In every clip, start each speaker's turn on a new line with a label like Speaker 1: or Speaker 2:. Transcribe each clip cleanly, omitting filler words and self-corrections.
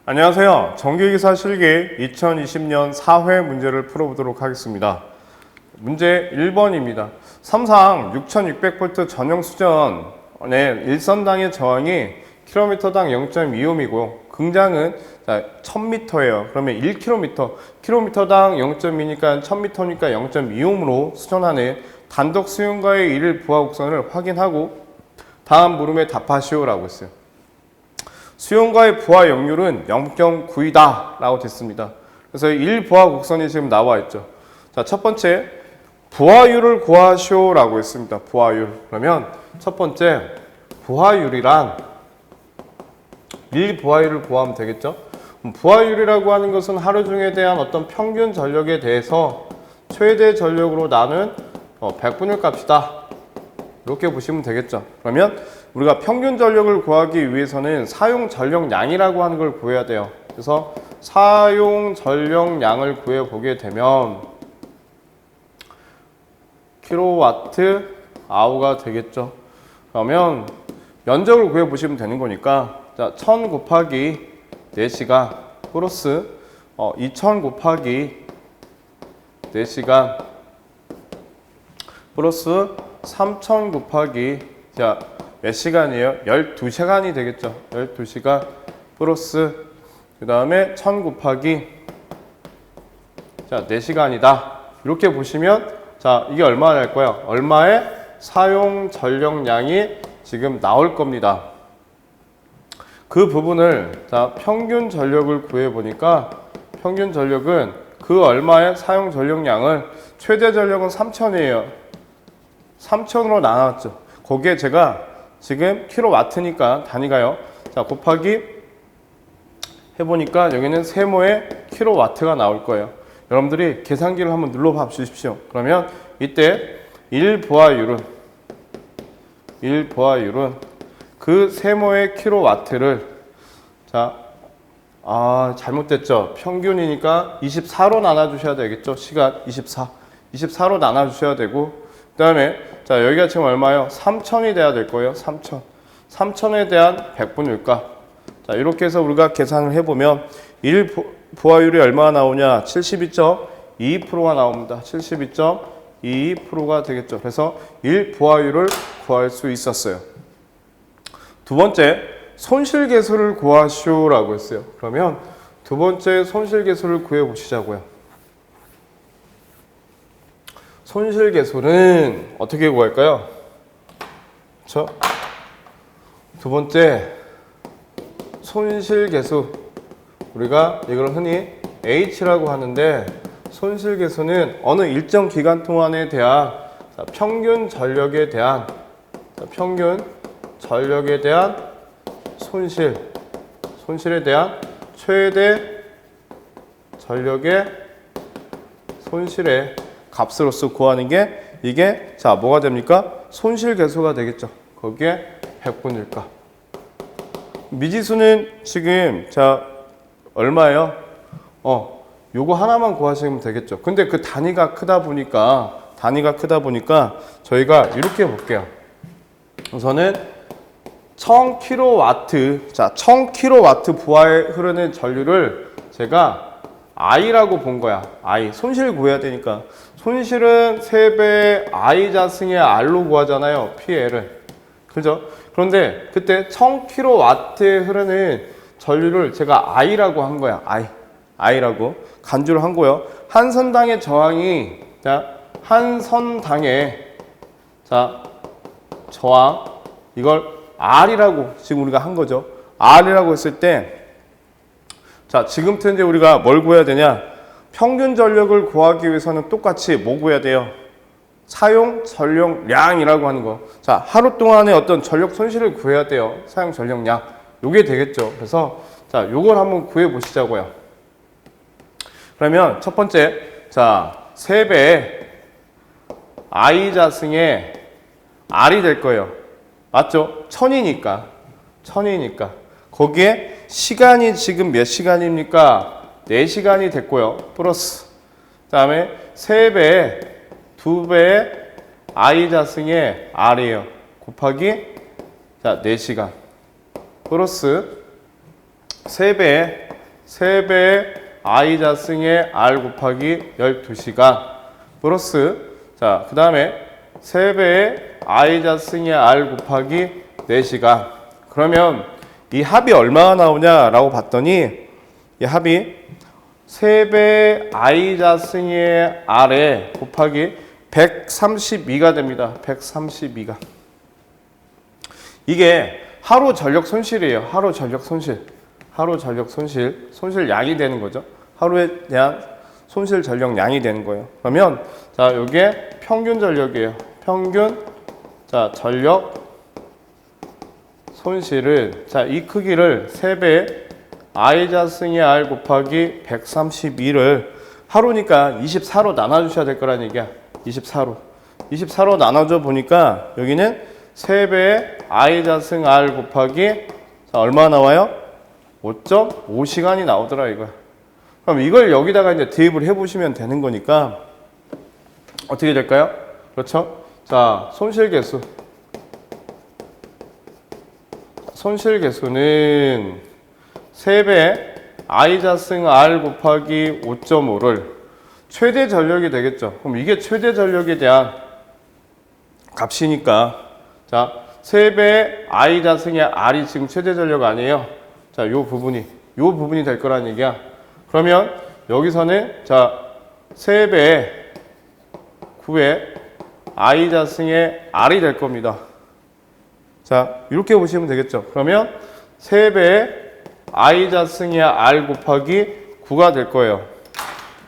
Speaker 1: 안녕하세요. 정규기사 실기 2020년 4회 문제를 풀어보도록 하겠습니다. 문제 1번입니다. 삼상 6600V 전용 수전의 일선당의 저항이 킬로미터당 0.25이고요. 긍장은 1000m예요. 그러면 1km, 킬로미터당 0.2니까 1000m니까 0.25로 수전하는 단독 수용과의 일일 부하 곡선을 확인하고 다음 물음에 답하시오라고 했어요. 수용과의 부하 역률은 0.9이다 라고 됐습니다. 그래서 1부하 곡선이 지금 나와 있죠. 자, 첫 번째 부하율을 구하시오 라고 했습니다. 부하율. 그러면 첫 번째 부하율이란 1부하율을 구하면 되겠죠. 부하율이라고 하는 것은 하루 중에 대한 어떤 평균 전력에 대해서 최대 전력으로 나눈 100분의 값이다. 이렇게 보시면 되겠죠. 그러면 우리가 평균 전력을 구하기 위해서는 사용 전력량이라고 하는 걸 구해야 돼요. 그래서 사용 전력량을 구해 보게 되면 킬로와트 아워가 되겠죠. 그러면 면적을 구해 보시면 되는 거니까 자, 1000 곱하기 4시간 플러스 2000 곱하기 4시간 플러스 3000 곱하기 자, 몇 시간이에요? 12시간이 되겠죠. 12시간 플러스 그 다음에 1000 곱하기 자, 4시간이다. 이렇게 보시면 자, 이게 얼마나 날 거예요? 얼마의 사용 전력량이 지금 나올 겁니다. 그 부분을 자, 평균 전력을 구해 보니까 평균 전력은 그 얼마의 사용 전력량을 최대 전력은 3000이에요. 3000으로 나눴죠. 거기에 제가 지금 킬로와트니까 단위가요. 자, 곱하기 해보니까 여기는 세모의 킬로와트가 나올 거예요. 여러분들이 계산기를 한번 눌러봐 주십시오. 그러면 이때 1부하율은 그 세모의 킬로와트를 자, 잘못됐죠. 평균이니까 24로 나눠주셔야 되겠죠. 시간 24로 나눠주셔야 되고 그 다음에 자, 여기가 지금 얼마예요? 3000이 돼야 될 거예요. 3000에 대한 100분율가. 자, 이렇게 해서 우리가 계산을 해보면 1부하율이 얼마나 나오냐? 72.22%가 나옵니다. 72.22%가 되겠죠. 그래서 1부하율을 구할 수 있었어요. 두 번째, 손실계수를 구하시오라고 했어요. 그러면 두 번째 손실계수를 구해보시자고요. 손실계수는 어떻게 구할까요? 그렇죠? 두 번째 손실계수 우리가 이걸 흔히 H라고 하는데 손실계수는 어느 일정 기간 동안에 대한 평균 전력에 대한 손실에 대한 최대 전력의 손실의 값으로서 구하는 게 이게 자 뭐가 됩니까? 손실계수가 되겠죠. 거기에 100분율가. 미지수는 지금 자 얼마예요? 요거 하나만 구하시면 되겠죠. 근데 그 단위가 크다 보니까 저희가 이렇게 볼게요. 우선은 1000kW 자 1000kW 부하에 흐르는 전류를 제가 I라고 본 거야. I 손실 구해야 되니까 손실은 3배 I 자승의 R로 구하잖아요. PL을. 그죠? 그런데 그때 1000kW에 흐르는 전류를 제가 I라고 한 거야. I라고 간주를 한 거예요. 한 선당의 저항이 한 선당의 저항 이걸 R이라고 지금 우리가 한 거죠. R이라고 했을 때 자, 지금부터 이제 우리가 뭘 구해야 되냐? 평균 전력을 구하기 위해서는 똑같이 뭐 구해야 돼요? 사용 전력량이라고 하는 거. 자, 하루 동안의 어떤 전력 손실을 구해야 돼요. 사용 전력량. 요게 되겠죠. 그래서 자, 요걸 한번 구해 보시자고요. 그러면 첫 번째, 자, 3배 I 자승의 R이 될 거예요. 맞죠? 1000이니까. 거기에 시간이 지금 몇 시간입니까? 4시간이 됐고요. 플러스 그 다음에 3배, 2배의 I 자승의 R이에요. 곱하기 자 4시간 플러스 3배의 3배의 I 자승의 R 곱하기 12시간 플러스 자, 그 다음에 3배의 I 자승의 R 곱하기 4시간. 그러면 이 합이 얼마가 나오냐라고 봤더니 이 합이 3배 I 자승의 R에 곱하기 132가 됩니다. 132가. 이게 하루 전력 손실이에요. 하루 전력 손실. 하루 전력 손실. 손실량이 되는 거죠. 하루에 대한 손실 전력량이 되는 거예요. 그러면 자, 이게 평균 전력이에요. 평균 자, 전력 손실을 자, 이 크기를 3배 I 자승의 R 곱하기 132를 하루니까 24로 나눠주셔야 될 거란 얘기야. 24로. 24로 나눠줘 보니까 여기는 3배의 I 자승 R 곱하기 자, 얼마 나와요? 5.5시간이 나오더라 이거야. 그럼 이걸 여기다가 이제 대입을 해보시면 되는 거니까 어떻게 될까요? 그렇죠? 자, 손실 개수. 손실 개수는 3배 I 자승 R 곱하기 5.5를 최대 전력이 되겠죠. 그럼 이게 최대 전력에 대한 값이니까 자, 3배 I 자승의 R이 지금 최대 전력 아니에요. 자, 요 부분이 될 거란 얘기야. 그러면 여기서는 자, 3배 9의 I 자승의 R이 될 겁니다. 자, 이렇게 보시면 되겠죠. 그러면 3배의 I 자승의 R 곱하기 9가 될 거예요.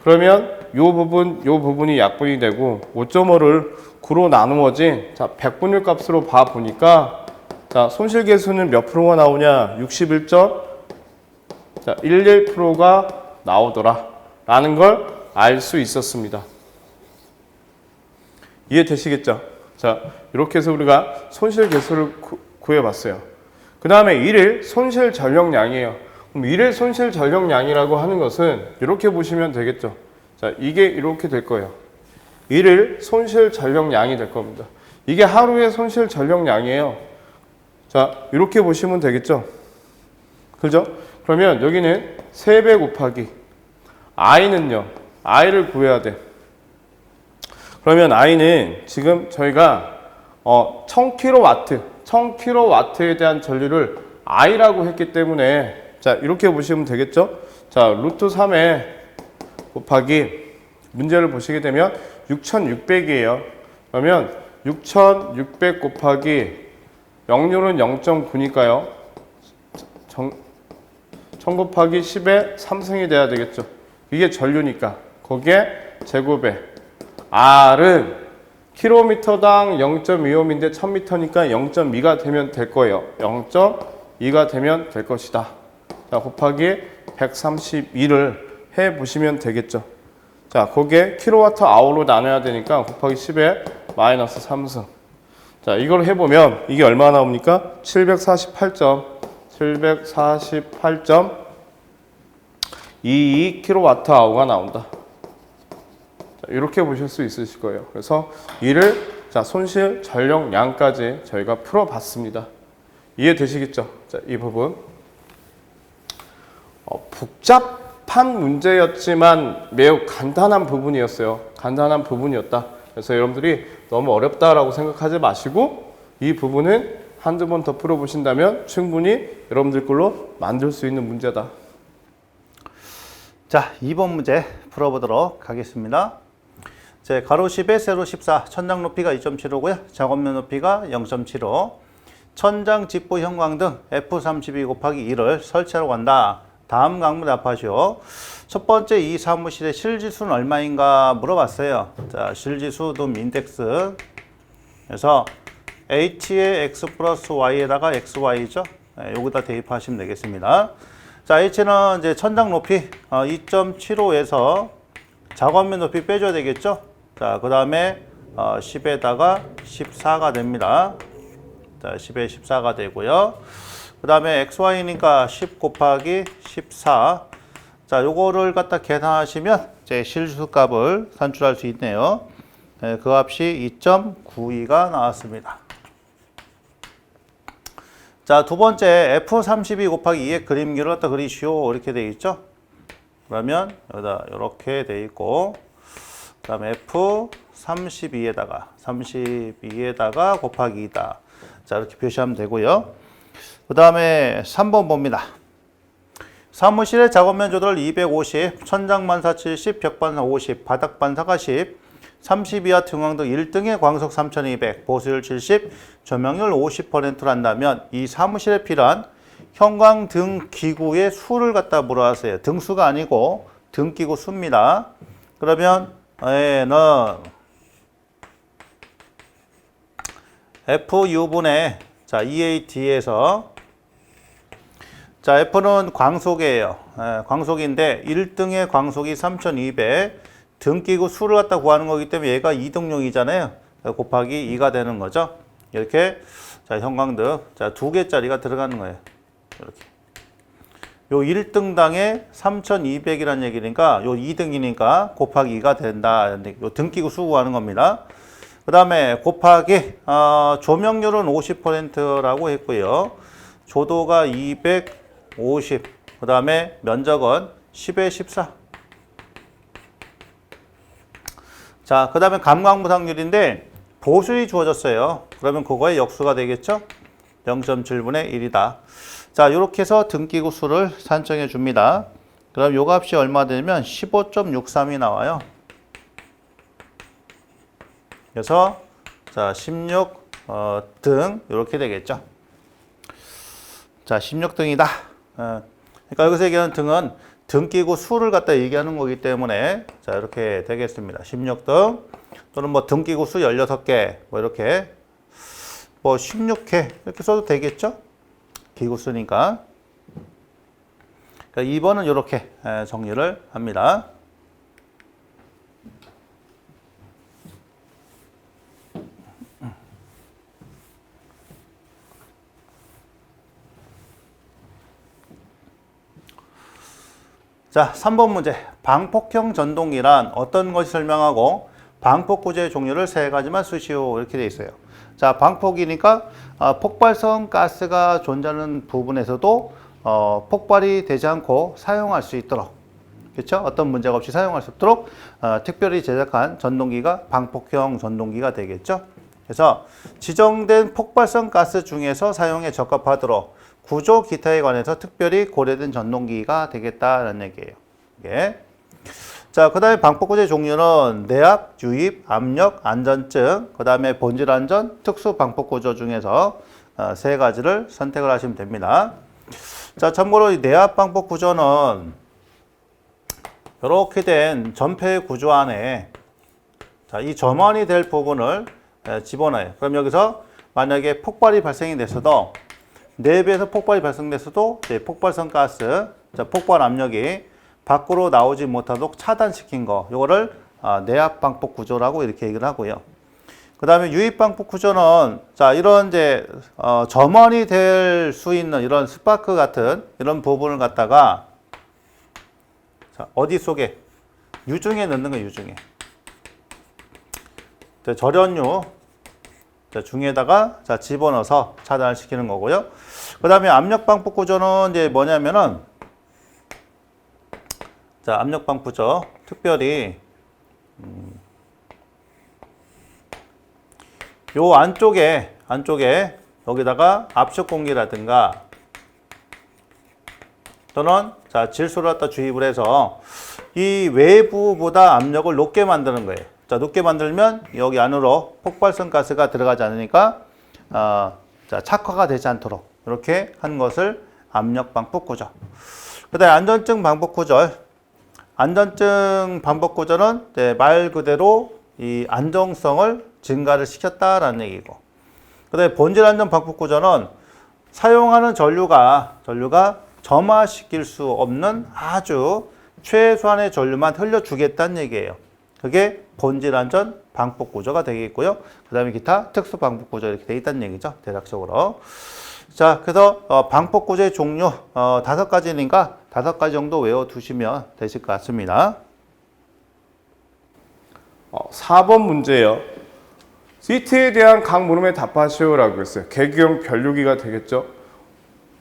Speaker 1: 그러면 요 부분이 약분이 되고 5.5를 9로 나누어진 자, 백분율 값으로 봐 보니까 자, 손실 계수는 몇 프로가 나오냐? 61.11%가 나오더라. 라는 걸 알 수 있었습니다. 이해되시겠죠? 자, 이렇게 해서 우리가 손실 계수를 구해봤어요. 그 다음에 일일 손실 전력량이에요. 그럼 일일 손실 전력량이라고 하는 것은 이렇게 보시면 되겠죠. 자, 이게 이렇게 될 거예요. 일일 손실 전력량이 될 겁니다. 이게 하루의 손실 전력량이에요. 자, 이렇게 보시면 되겠죠. 그죠? 그러면 여기는 3배 곱하기 I는요. I를 구해야 돼. 그러면 I는 지금 저희가 1000kW에 대한 전류를 I라고 했기 때문에 자, 이렇게 보시면 되겠죠. 자, 루트 3에 곱하기 문제를 보시게 되면 6600이에요. 그러면 6600 곱하기 역률은 0.9니까요. 1000 곱하기 10에 3승이 돼야 되겠죠. 이게 전류니까 거기에 제곱에 R은 킬로미터당 0.25인데 1000m니까 0.2가 되면 될 거예요. 0.2가 되면 될 것이다. 자, 곱하기 132를 해 보시면 되겠죠. 자, 거기에 킬로와트 아워로 나눠야 되니까 곱하기 10에 마이너스 3승. 자, 이걸 해보면 이게 얼마 나옵니까? 748.22kWh가 나온다. 자, 이렇게 보실 수 있으실 거예요. 그래서 이를 자, 손실 전력량까지 저희가 풀어봤습니다. 이해되시겠죠? 자, 이 부분 복잡한 문제였지만 매우 간단한 부분이었어요. 간단한 부분이었다. 그래서 여러분들이 너무 어렵다라고 생각하지 마시고 이 부분은 한두 번 더 풀어보신다면 충분히 여러분들 걸로 만들 수 있는 문제다.
Speaker 2: 자, 2번 문제 풀어보도록 하겠습니다. 제 가로 10에 세로 14, 천장 높이가 2.75고요. 작업면 높이가 0.75. 천장 직부 형광 등 F32 곱하기 2를 설치하러 간다. 다음 강문 답하시오. 첫 번째 이 사무실의 실지수는 얼마인가 물어봤어요. 자, 실지수 둠 인덱스. 그래서 H의 X 플러스 Y에다가 XY죠. 네, 여기다 대입하시면 되겠습니다. 자, H는 이제 천장 높이 2.75에서 작업면 높이 빼줘야 되겠죠. 자, 그 다음에 10에다가 14가 됩니다. 자, 10에 14가 되고요. 그 다음에 XY니까 10 곱하기 14. 자, 요거를 갖다 계산하시면 제 실수 값을 산출할 수 있네요. 네, 그 값이 2.92가 나왔습니다. 자, 두 번째 F32 곱하기 2의 그림기를 갖다 그리시오. 이렇게 돼 있죠? 그러면 여기다 이렇게 돼 있고, 그 다음에 F32에다가 곱하기 2다. 자, 이렇게 표시하면 되고요. 그 다음에 3번 봅니다. 사무실의 작업면 조달 250, 천장 반사 70, 벽 반사 50, 바닥 반사가 10, 32W 형광등 1등의 광속 3200, 보수율 70, 조명률 50%란다면 이 사무실에 필요한 형광등 기구의 수를 갖다 물어하세요. 등수가 아니고 등기구 수입니다. 그러면 A는 FU분의 자, EAT에서 자, F는 광속이에요. 광속인데 1등의 광속이 3200, 등기구 수를 갖다 구하는 거기 때문에 얘가 2등용이잖아요. 곱하기 2가 되는 거죠. 이렇게 자, 형광등 자, 2개짜리가 들어가는 거예요. 이렇게. 요 1등당에 3200이라는 얘기니까 요 2등이니까 곱하기 2가 된다. 요 등기구 수 구하는 겁니다. 그 다음에 곱하기 조명률은 50%라고 했고요. 조도가 250, 그 다음에 면적은 10에 14. 자, 그 다음에 감광무상률인데 보수율이 주어졌어요. 그러면 그거의 역수가 되겠죠? 0.7분의 1이다. 자, 이렇게 해서 등기구 수를 산정해 줍니다. 그럼 요 값이 얼마 되면 15.63이 나와요. 그래서 자, 16등 이렇게 되겠죠. 자, 16등이다. 그러니까 여기서 얘기하는 등은 등기구 수를 갖다 얘기하는 거기 때문에 자, 이렇게 되겠습니다. 16등 또는 뭐 등기구 수 16개 뭐 이렇게 뭐 16회 이렇게 써도 되겠죠? 기구 수니까. 그러니까 2번은 이렇게 정리를 합니다. 자, 3번 문제. 방폭형 전동기란 어떤 것이 설명하고 방폭 구조의 종류를 세 가지만 쓰시오. 이렇게 되어 있어요. 자, 방폭이니까 폭발성 가스가 존재하는 부분에서도 폭발이 되지 않고 사용할 수 있도록, 그렇죠? 어떤 문제가 없이 사용할 수 있도록 특별히 제작한 전동기가 방폭형 전동기가 되겠죠. 그래서 지정된 폭발성 가스 중에서 사용에 적합하도록 구조 기타에 관해서 특별히 고려된 전동기가 되겠다는 얘기예요. 이게. 자, 그 다음에 방폭 구조의 종류는 내압, 유입, 압력, 안전증, 그 다음에 본질 안전, 특수 방폭 구조 중에서 세 가지를 선택을 하시면 됩니다. 자, 참고로 이 내압 방폭 구조는 이렇게 된 전폐 구조 안에 자, 이 점원이 될 부분을 집어넣어요. 그럼 여기서 만약에 폭발이 발생이 됐어도 내부에서 폭발이 발생됐어도 폭발성 가스, 자, 폭발 압력이 밖으로 나오지 못하도록 차단시킨 거, 요거를 내압 방폭 구조라고 이렇게 얘기를 하고요. 그 다음에 유입 방폭 구조는 자, 이런 이제 점원이 될 수 있는 이런 스파크 같은 이런 부분을 갖다가 자, 어디 속에 유중에 넣는 거예요. 유중에 절연유 중에다가 자, 집어넣어서 차단을 시키는 거고요. 그 다음에 압력 방폭 구조는 이제 뭐냐면은 자, 압력 방폭 구조 특별히 요 안쪽에 여기다가 압축 공기라든가 또는 자, 질소를 갖다 주입을 해서 이 외부보다 압력을 높게 만드는 거예요. 자, 높게 만들면 여기 안으로 폭발성 가스가 들어가지 않으니까 자, 착화가 되지 않도록 이렇게 한 것을 압력 방폭 구조. 그다음에 안전증 방폭 구조. 안전증 방폭 구조는 말 그대로 이 안정성을 증가를 시켰다라는 얘기고. 그다음에 본질 안전 방폭 구조는 사용하는 전류가 점화시킬 수 없는 아주 최소한의 전류만 흘려주겠다는 얘기예요. 그게 본질 안전 방폭 구조가 되겠고요. 그 다음에 기타 특수 방폭 구조 이렇게 되어 있다는 얘기죠. 대략적으로. 자, 그래서 방폭 구조의 종류 5가지니까 5가지 정도 외워두시면 되실 것 같습니다.
Speaker 1: 4번 문제예요. CT에 대한 각 물음에 답하시오라고 했어요. 개규형 변류기가 되겠죠.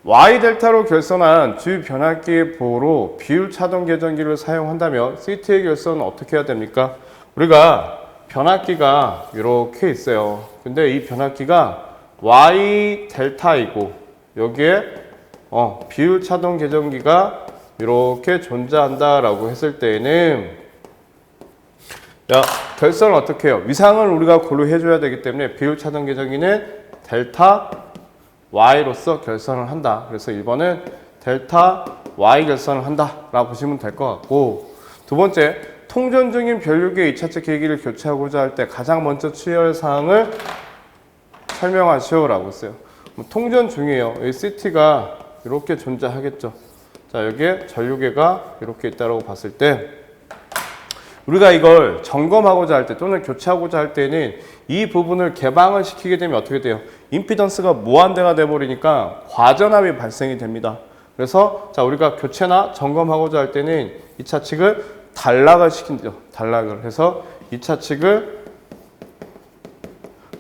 Speaker 1: Y 델타로 결선한 주 변압기의 보호로 비율 차동 계전기를 사용한다면 CT의 결선은 어떻게 해야 됩니까? 우리가 변압기가 이렇게 있어요. 근데 이 변압기가 Y 델타이고 여기에 비율 차동 계전기가 이렇게 존재한다라고 했을 때에는 결선을 어떻게 해요? 위상을 우리가 고려해 줘야 되기 때문에 비율 차동 계전기는 델타 Y로서 결선을 한다. 그래서 1번은 델타 Y 결선을 한다 라고 보시면 될 것 같고, 두 번째, 통전 중인 변류기의 2차체 계기를 교체하고자 할 때 가장 먼저 취할 사항을 설명하시오 라고 했어요. 통전 중이에요. 이 CT가 이렇게 존재하겠죠. 자, 여기에 전류계가 이렇게 있다고 봤을 때 우리가 이걸 점검하고자 할 때 또는 교체하고자 할 때는 이 부분을 개방을 시키게 되면 어떻게 돼요? 임피던스가 무한대가 돼버리니까 과전압이 발생이 됩니다. 그래서 자, 우리가 교체나 점검하고자 할 때는 2차 측을 단락을 시킨죠. 단락을 해서 2차 측을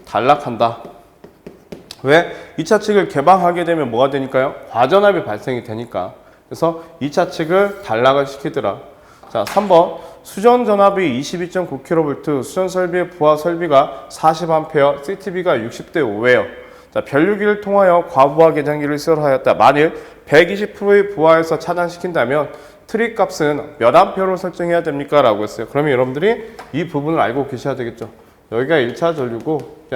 Speaker 1: 단락한다. 왜? 2차 측을 개방하게 되면 뭐가 되니까요? 과전압이 발생이 되니까. 그래서 2차 측을 단락을 시키더라. 자, 3번. 수전 전압이 22.9kV, 수전 설비의 부하 설비가 40A, CTB가 60대 5예요. 자, 변류기를 통하여 과부하 계전기를 시설하였다. 만일 120%의 부하에서 차단시킨다면 트릭 값은 몇 암페어로 설정해야 됩니까? 라고 했어요. 그러면 여러분들이 이 부분을 알고 계셔야 되겠죠. 여기가 1차 전류고,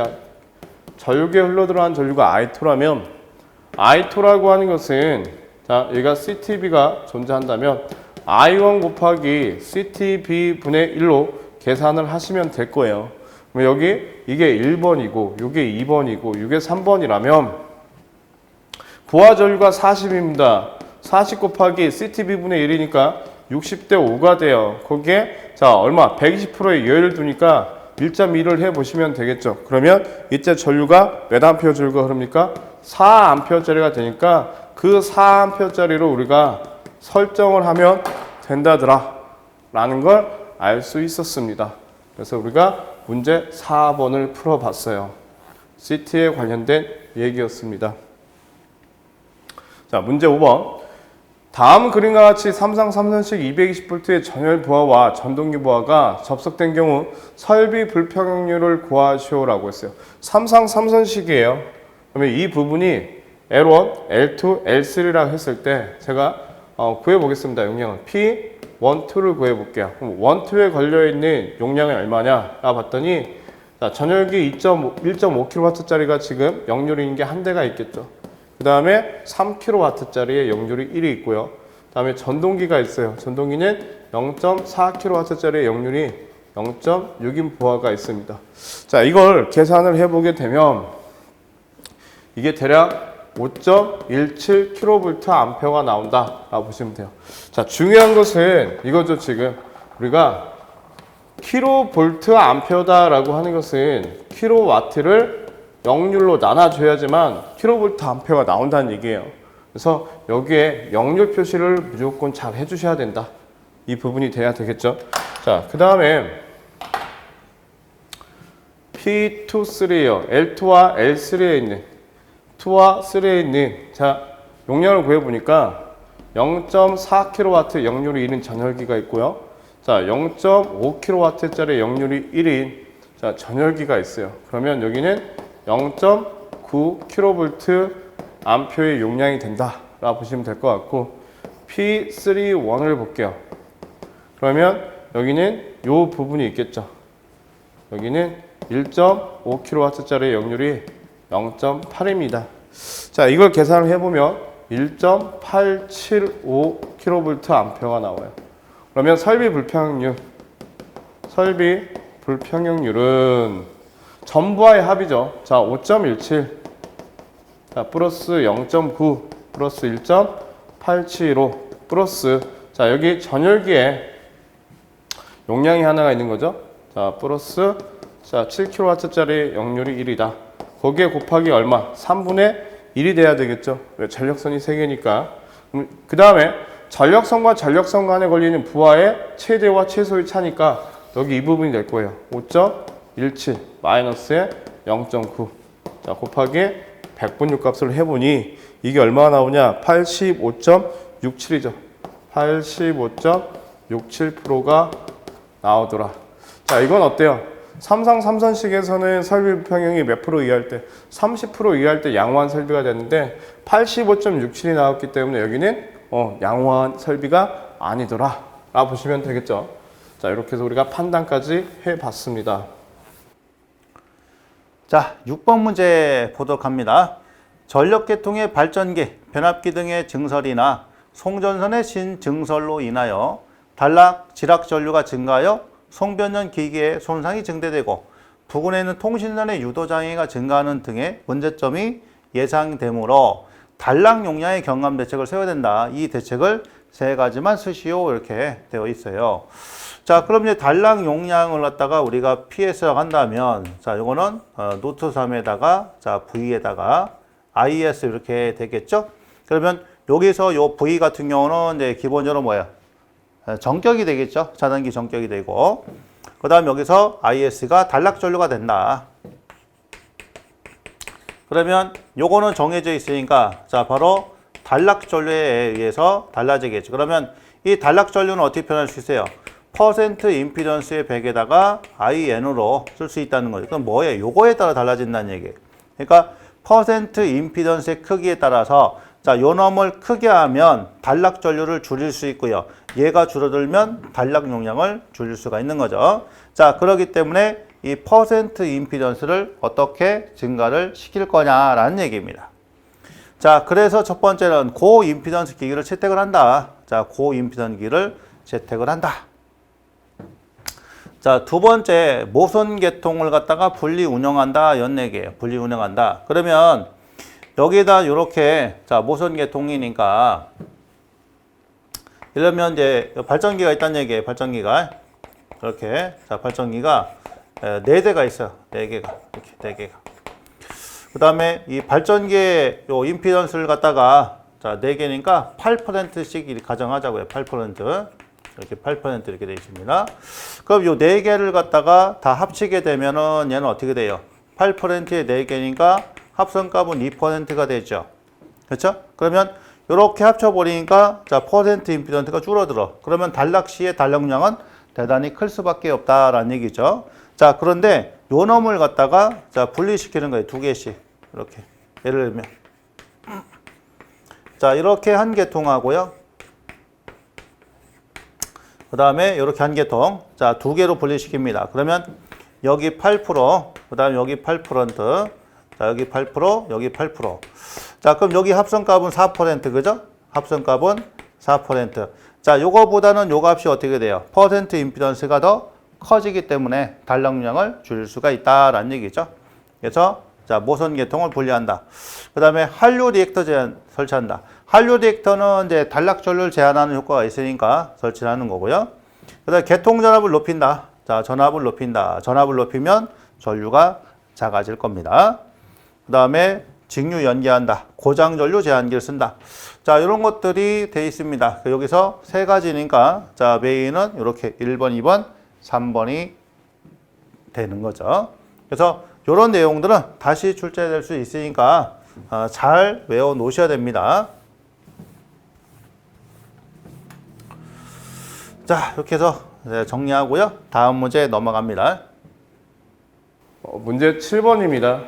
Speaker 1: 전류기에 흘러들어간 전류가 I2라면 I2라고 하는 것은 자, 여기가 CTB가 존재한다면 I1 곱하기 CTB분의 1로 계산을 하시면 될 거예요. 그럼 여기 이게 1번이고 이게 2번이고 이게 3번이라면 부하 전류가 40입니다. 40 곱하기 CTB분의 1이니까 60대 5가 돼요. 거기에 자, 얼마? 120%의 여유를 두니까 1.2를 해보시면 되겠죠. 그러면 이때 전류가 몇 암페어 전류가 흐릅니까? 4암페어짜리가 되니까 그 4암페어짜리로 우리가 설정을 하면 된다더라 라는 걸 알 수 있었습니다. 그래서 우리가 문제 4번을 풀어봤어요. CT에 관련된 얘기였습니다. 자, 문제 5번. 다음 그림과 같이 삼상 3선식 220V의 전열 부하와 전동기 부하가 접속된 경우 설비 불평형률을 구하시오라고 했어요. 삼상 3선식이에요. 그러면 이 부분이 L1, L2, L3라고 했을 때 제가 구해보겠습니다. 용량을 P, 1, 2를 구해볼게요. 그럼 1, 2에 걸려있는 용량이 얼마냐? 라 봤더니 자, 전열기 1.5kW짜리가 지금 역률인 게 한 대가 있겠죠. 그 다음에 3kW짜리의 역률이 1이 있고요. 그 다음에 전동기가 있어요. 전동기는 0.4kW짜리의 역률이 0.6인 부하가 있습니다. 자, 이걸 계산을 해보게 되면 이게 대략 5.17kVA가 나온다 라고 보시면 돼요. 자, 중요한 것은 이거죠. 지금 우리가 kVA 라고 하는 것은 킬로와트를 역률로 나눠줘야지만 kVA가 나온다는 얘기예요. 그래서 여기에 역률 표시를 무조건 잘 해주셔야 된다. 이 부분이 돼야 되겠죠. 자, 그 다음에 P2, 3예요. L2와 L3에 있는 2와 3에 있는 자, 용량을 구해보니까 0.4kW 역률이 1인 전열기가 있고요. 자, 0.5kW짜리 역률이 1인 자, 전열기가 있어요. 그러면 여기는 0.9kV 암표의 용량이 된다 라고 보시면 될 것 같고, P31을 볼게요. 그러면 여기는 이 부분이 있겠죠. 여기는 1.5kW짜리 역률이 0.8입니다. 자, 이걸 계산을 해보면 1.875kVA가 나와요. 그러면 설비 불평형률은 전부하의 합이죠. 자, 5.17 자, 플러스 0.9 플러스 1.875 플러스 자, 여기 전열기에 용량이 하나가 있는 거죠. 자, 플러스 자, 7kW짜리 역률이 1이다. 거기에 곱하기 얼마? 3분의 1이 돼야 되겠죠. 왜? 전력선이 3개니까. 그 다음에 전력선과 전력선 간에 걸리는 부하의 최대와 최소의 차니까 여기 이 부분이 될 거예요. 5.17 마이너스에 0.9 자, 곱하기 100분율 값을 해보니 이게 얼마나 나오냐? 85.67이죠. 85.67%가 나오더라. 자, 이건 어때요? 삼성 삼선식에서는 설비 평형이 몇 프로 이하일 때? 30% 이하일 때 양호한 설비가 됐는데 85.67이 나왔기 때문에 여기는 양호한 설비가 아니더라 라 보시면 되겠죠. 자, 이렇게 해서 우리가 판단까지 해봤습니다.
Speaker 2: 자, 6번 문제 보도록 합니다. 전력계통의 발전기, 변압기 등의 증설이나 송전선의 신증설로 인하여 단락, 지락 전류가 증가하여 송변전 기기의 손상이 증대되고 부근에는 통신선의 유도장애가 증가하는 등의 문제점이 예상되므로 단락 용량의 경감 대책을 세워야 된다. 이 대책을 세 가지만 쓰시오 이렇게 되어 있어요. 자, 그럼 이제 단락 용량을 갖다가 우리가 PS라고 한다면, 자, 이거는 노트 3에다가, 자, V에다가 IS 이렇게 되겠죠? 그러면 여기서 요 V 같은 경우는 이제 기본적으로 뭐야? 정격이 되겠죠? 차단기 정격이 되고, 그 다음 여기서 IS가 단락 전류가 된다. 그러면 요거는 정해져 있으니까, 자, 바로 단락 전류에 의해서 달라지겠죠. 그러면 이 단락 전류는 어떻게 표현할 수 있어요? 퍼센트 임피던스의 100에다가 IN으로 쓸 수 있다는 거죠. 그럼 뭐예요? 요거에 따라 달라진다는 얘기예요. 그러니까 퍼센트 임피던스의 크기에 따라서 자, 요 놈을 크게 하면 단락 전류를 줄일 수 있고요. 얘가 줄어들면 단락 용량을 줄일 수가 있는 거죠. 자, 그렇기 때문에 이 퍼센트 임피던스를 어떻게 증가를 시킬 거냐라는 얘기입니다. 자, 그래서 첫 번째는 고임피던스 기기를 채택을 한다. 자, 고임피던스 기기를 채택을 한다. 자, 두 번째, 모선 계통을 갖다가 분리 운영한다. 이런 얘기예요. 분리 운영한다. 그러면 여기다 이렇게, 자, 모선 계통이니까 이러면 이제 발전기가 있다는 얘기예요. 발전기가. 이렇게. 자, 발전기가 4대가 있어요. 4개가. 이렇게 4개가. 그 다음에 이 발전기의 요 임피던스를 갖다가 자, 4개니까 8%씩 가정하자고요. 8%. 이렇게 8% 이렇게 되어 있습니다. 그럼 요 4개를 갖다가 다 합치게 되면은 얘는 어떻게 돼요? 8%의 4개니까 합성값은 2%가 되죠. 그렇죠? 그러면 이렇게 합쳐버리니까 자, 퍼센트 임피던스가 줄어들어. 그러면 단락 시의 단락량은 대단히 클 수밖에 없다라는 얘기죠. 자, 그런데 요 놈을 갖다가 자, 분리시키는 거예요. 2개씩. 이렇게. 예를 들면. 자, 이렇게 한 개통하고요. 그 다음에 이렇게 한 개통. 자, 2개로 분리시킵니다. 그러면 여기 8%, 그 다음에 여기 8%, 자, 여기 8%, 여기 8%. 자, 그럼 여기 합성값은 4%, 그죠? 합성값은 4%. 자, 요거보다는 요 값이 어떻게 돼요? 퍼센트 임피던스가 더 커지기 때문에 단락량을 줄일 수가 있다라는 얘기죠. 그래서 자, 모선 계통을 분리한다. 그 다음에 한류 리액터 설치한다. 한류 리액터는 이제 단락 전류를 제한하는 효과가 있으니까 설치를 하는 거고요. 그 다음에 계통 전압을 높인다. 자, 전압을 높인다. 전압을 높이면 전류가 작아질 겁니다. 그 다음에 직류 연기한다. 고장 전류 제한기를 쓴다. 자, 이런 것들이 돼 있습니다. 여기서 세 가지니까 자, 메인은 이렇게 1번, 2번, 3번이 되는 거죠. 그래서 이런 내용들은 다시 출제될 수 있으니까 잘 외워 놓으셔야 됩니다. 자, 이렇게 해서 정리하고요. 다음 문제 넘어갑니다.
Speaker 1: 문제 7번입니다.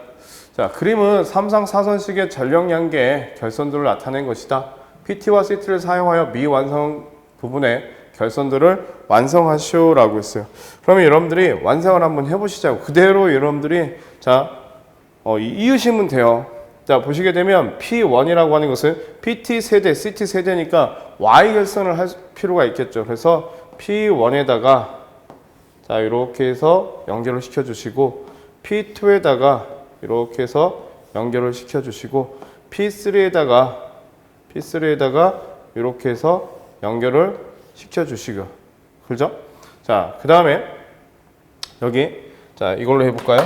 Speaker 1: 자, 그림은 삼상 사선식의 전력량계의 결선도를 나타낸 것이다. PT와 CT를 사용하여 미완성 부분의 결선도를 완성하시오라고 했어요. 그러면 여러분들이 완성을 한번 해보시자고. 그대로 여러분들이 자, 이으시면 돼요. 자, 보시게 되면 P1이라고 하는 것은 PT 세대, CT 세대니까 Y 결선을 할 필요가 있겠죠. 그래서 P1에다가 자, 이렇게 해서 연결을 시켜주시고 P2에다가 이렇게 해서 연결을 시켜주시고 P3에다가 이렇게 해서 연결을 시켜주시고, 그죠? 자, 그 다음에 여기 자, 이걸로 해볼까요?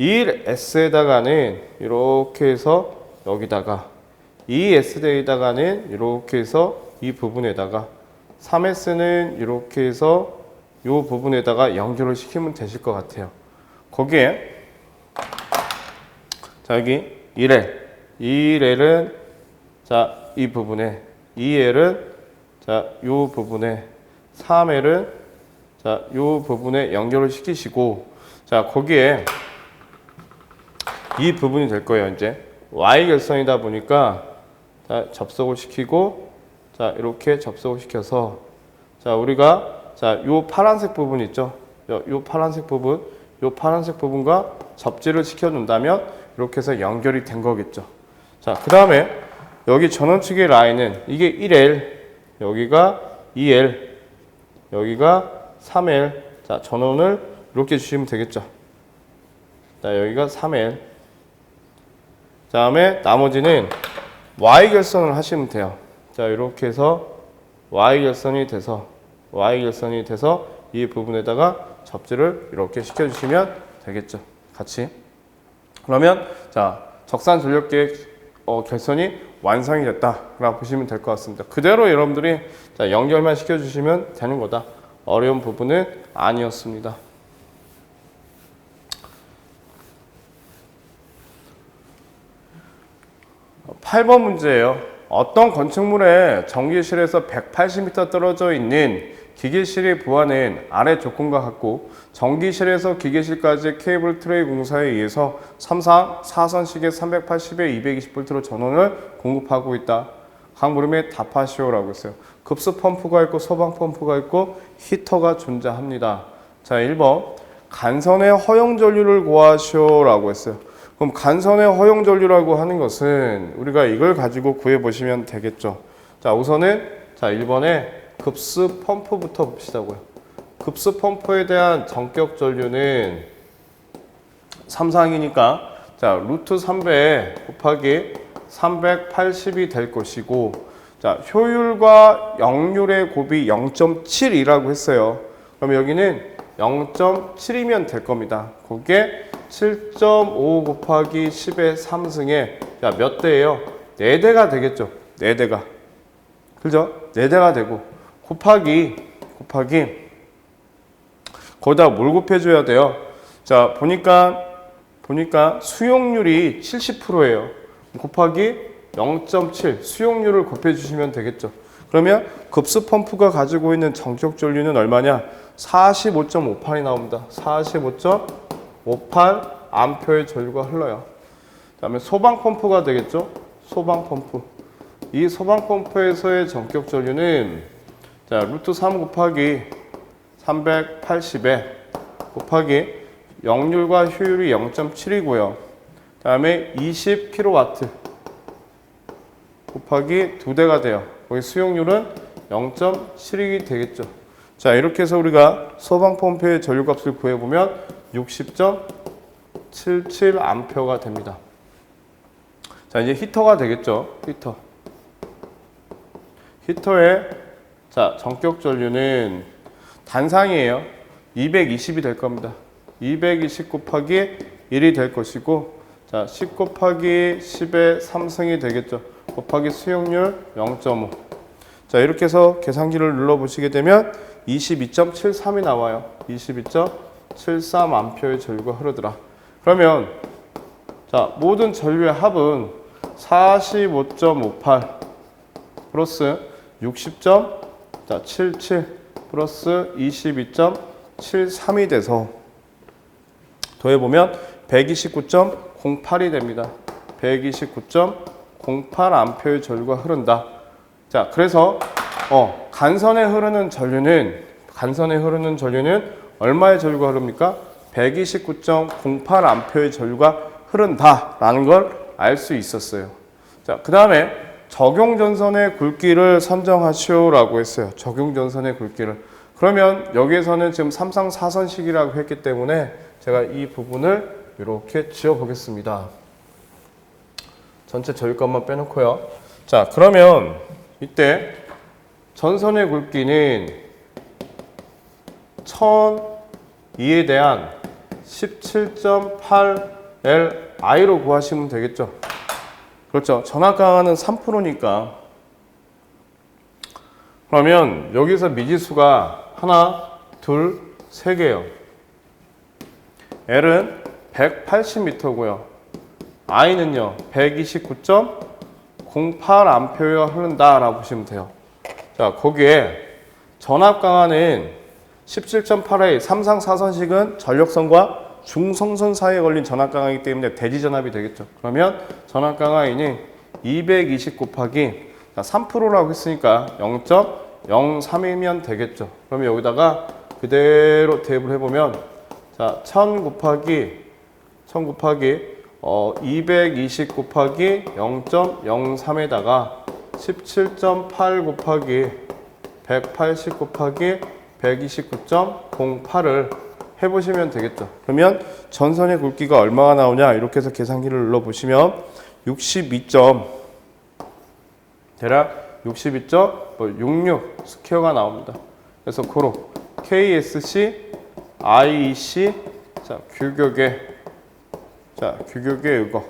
Speaker 1: 1S에다가는 이렇게 해서 여기다가 2S에다가는 이렇게 해서 이 부분에다가 3S는 이렇게 해서 이 부분에다가 연결을 시키면 되실 것 같아요. 거기에 자, 여기 1L. 1L은 자, 이 부분에 2L은 자, 요 부분에 3L은 자, 요 부분에 연결을 시키시고 자, 거기에 이 부분이 될 거예요. 이제 Y 결선이다 보니까 자, 접속을 시키고 자, 이렇게 접속을 시켜서 자, 우리가 자, 요 파란색 부분 있죠? 요 파란색 부분, 요 파란색 부분과 접지를 시켜 놓는다면 이렇게 해서 연결이 된 거겠죠. 자, 그다음에 여기 전원 측의 라인은 이게 1L, 여기가 2L, 여기가 3L. 자, 전원을 이렇게 주시면 되겠죠. 자, 여기가 3L. 다음에 나머지는 Y 결선을 하시면 돼요. 자, 이렇게 해서 Y 결선이 돼서 이 부분에다가 접지를 이렇게 시켜주시면 되겠죠. 같이. 그러면 자, 적산 전력 계획 결선이 완성이 됐다라고 보시면 될 것 같습니다. 그대로 여러분들이 자, 연결만 시켜주시면 되는 거다. 어려운 부분은 아니었습니다. 8번 문제예요. 어떤 건축물의 전기실에서 180m 떨어져 있는 기계실의 부하는 아래 조건과 같고 전기실에서 기계실까지 케이블 트레이 공사에 의해서 3상 4선식의 380에 220V로 전원을 공급하고 있다. 각 물음에 답하시오라고 했어요. 급수 펌프가 있고 소방 펌프가 있고 히터가 존재합니다. 자, 1번 간선의 허용 전류를 구하시오라고 했어요. 그럼 간선의 허용 전류라고 하는 것은 우리가 이걸 가지고 구해 보시면 되겠죠. 자, 우선은 자, 1번에 급수 펌프부터 봅시다고요. 급수 펌프에 대한 전격 전류는 3상이니까 자, 루트 3배 곱하기 380이 될 것이고 자, 효율과 역률의 곱이 0.7이라고 했어요. 그럼 여기는 0.7이면 될 겁니다. 그게 7.5 곱하기 10의 3승에 자, 몇 대예요? 4대가 되겠죠. 4대가. 그죠? 4대가 되고 곱하기 거기다 뭘 곱해줘야 돼요? 자, 보니까 수용률이 70%예요. 곱하기 0.7 수용률을 곱해주시면 되겠죠. 그러면 급수 펌프가 가지고 있는 전격 전류는 얼마냐? 45.58이 나옵니다. 45.58 암페어의 전류가 흘러요. 그다음에 소방 펌프가 되겠죠. 소방 펌프. 이 소방 펌프에서의 전격 전류는 자, 루트 3 곱하기 380에 곱하기 역률과 효율이 0.7이고요. 그다음에 20kW 곱하기 2대가 돼요. 거기 수용률은 0.7이 되겠죠. 자, 이렇게 해서 우리가 소방 펌프의 전류값을 구해보면 60.77 암페어가 됩니다. 자, 이제 히터가 되겠죠. 히터의 자, 전격 전류는 단상이에요. 220이 될 겁니다. 220 곱하기 1이 될 것이고 자, 10 곱하기 10의 3승이 되겠죠. 곱하기 수용률 0.5. 자, 이렇게 해서 계산기를 눌러 보시게 되면 22.73이 나와요. 22.73 암페어의 전류가 흐르더라. 그러면 자, 모든 전류의 합은 45.58 플러스 60.77 플러스 22.73이 돼서 더해보면 129.08이 됩니다. 129.08 암페어의 전류가 흐른다. 자, 그래서 간선에 흐르는 전류는 얼마의 전류가 흐릅니까? 129.08 암페어의 전류가 흐른다라는 걸 알 수 있었어요. 자, 그 다음에 적용전선의 굵기를 선정하시오라고 했어요. 적용전선의 굵기를. 그러면 여기에서는 지금 3상 4선식이라고 했기 때문에 제가 이 부분을 이렇게 지어보겠습니다. 전체 전류값만 빼놓고요. 자, 그러면 이때 전선의 굵기는 1002에 대한 17.8Li로 구하시면 되겠죠. 그렇죠. 전압강하는 3%니까. 그러면 여기서 미지수가 하나, 둘, 세 개요. L은 180m고요. I는요 129.08A가 흐른다라고 보시면 돼요. 자, 거기에 전압 강하는 17.8A 3상 4선식은 전력선과 중성선 사이에 걸린 전압 강하이기 때문에 대지 전압이 되겠죠. 그러면 전압 강하이는 220 곱하기 3%라고 했으니까 0.03이면 되겠죠. 그러면 여기다가 그대로 대입을 해보면 자, 1000 곱하기 220 곱하기 0.03에다가 17.8 곱하기 180 곱하기 129.08을 해보시면 되겠죠. 그러면 전선의 굵기가 얼마가 나오냐 이렇게 해서 계산기를 눌러보시면 62. 대략 62.66 스퀘어가 나옵니다. 그래서 고로 KSC, IEC 자 규격의 이거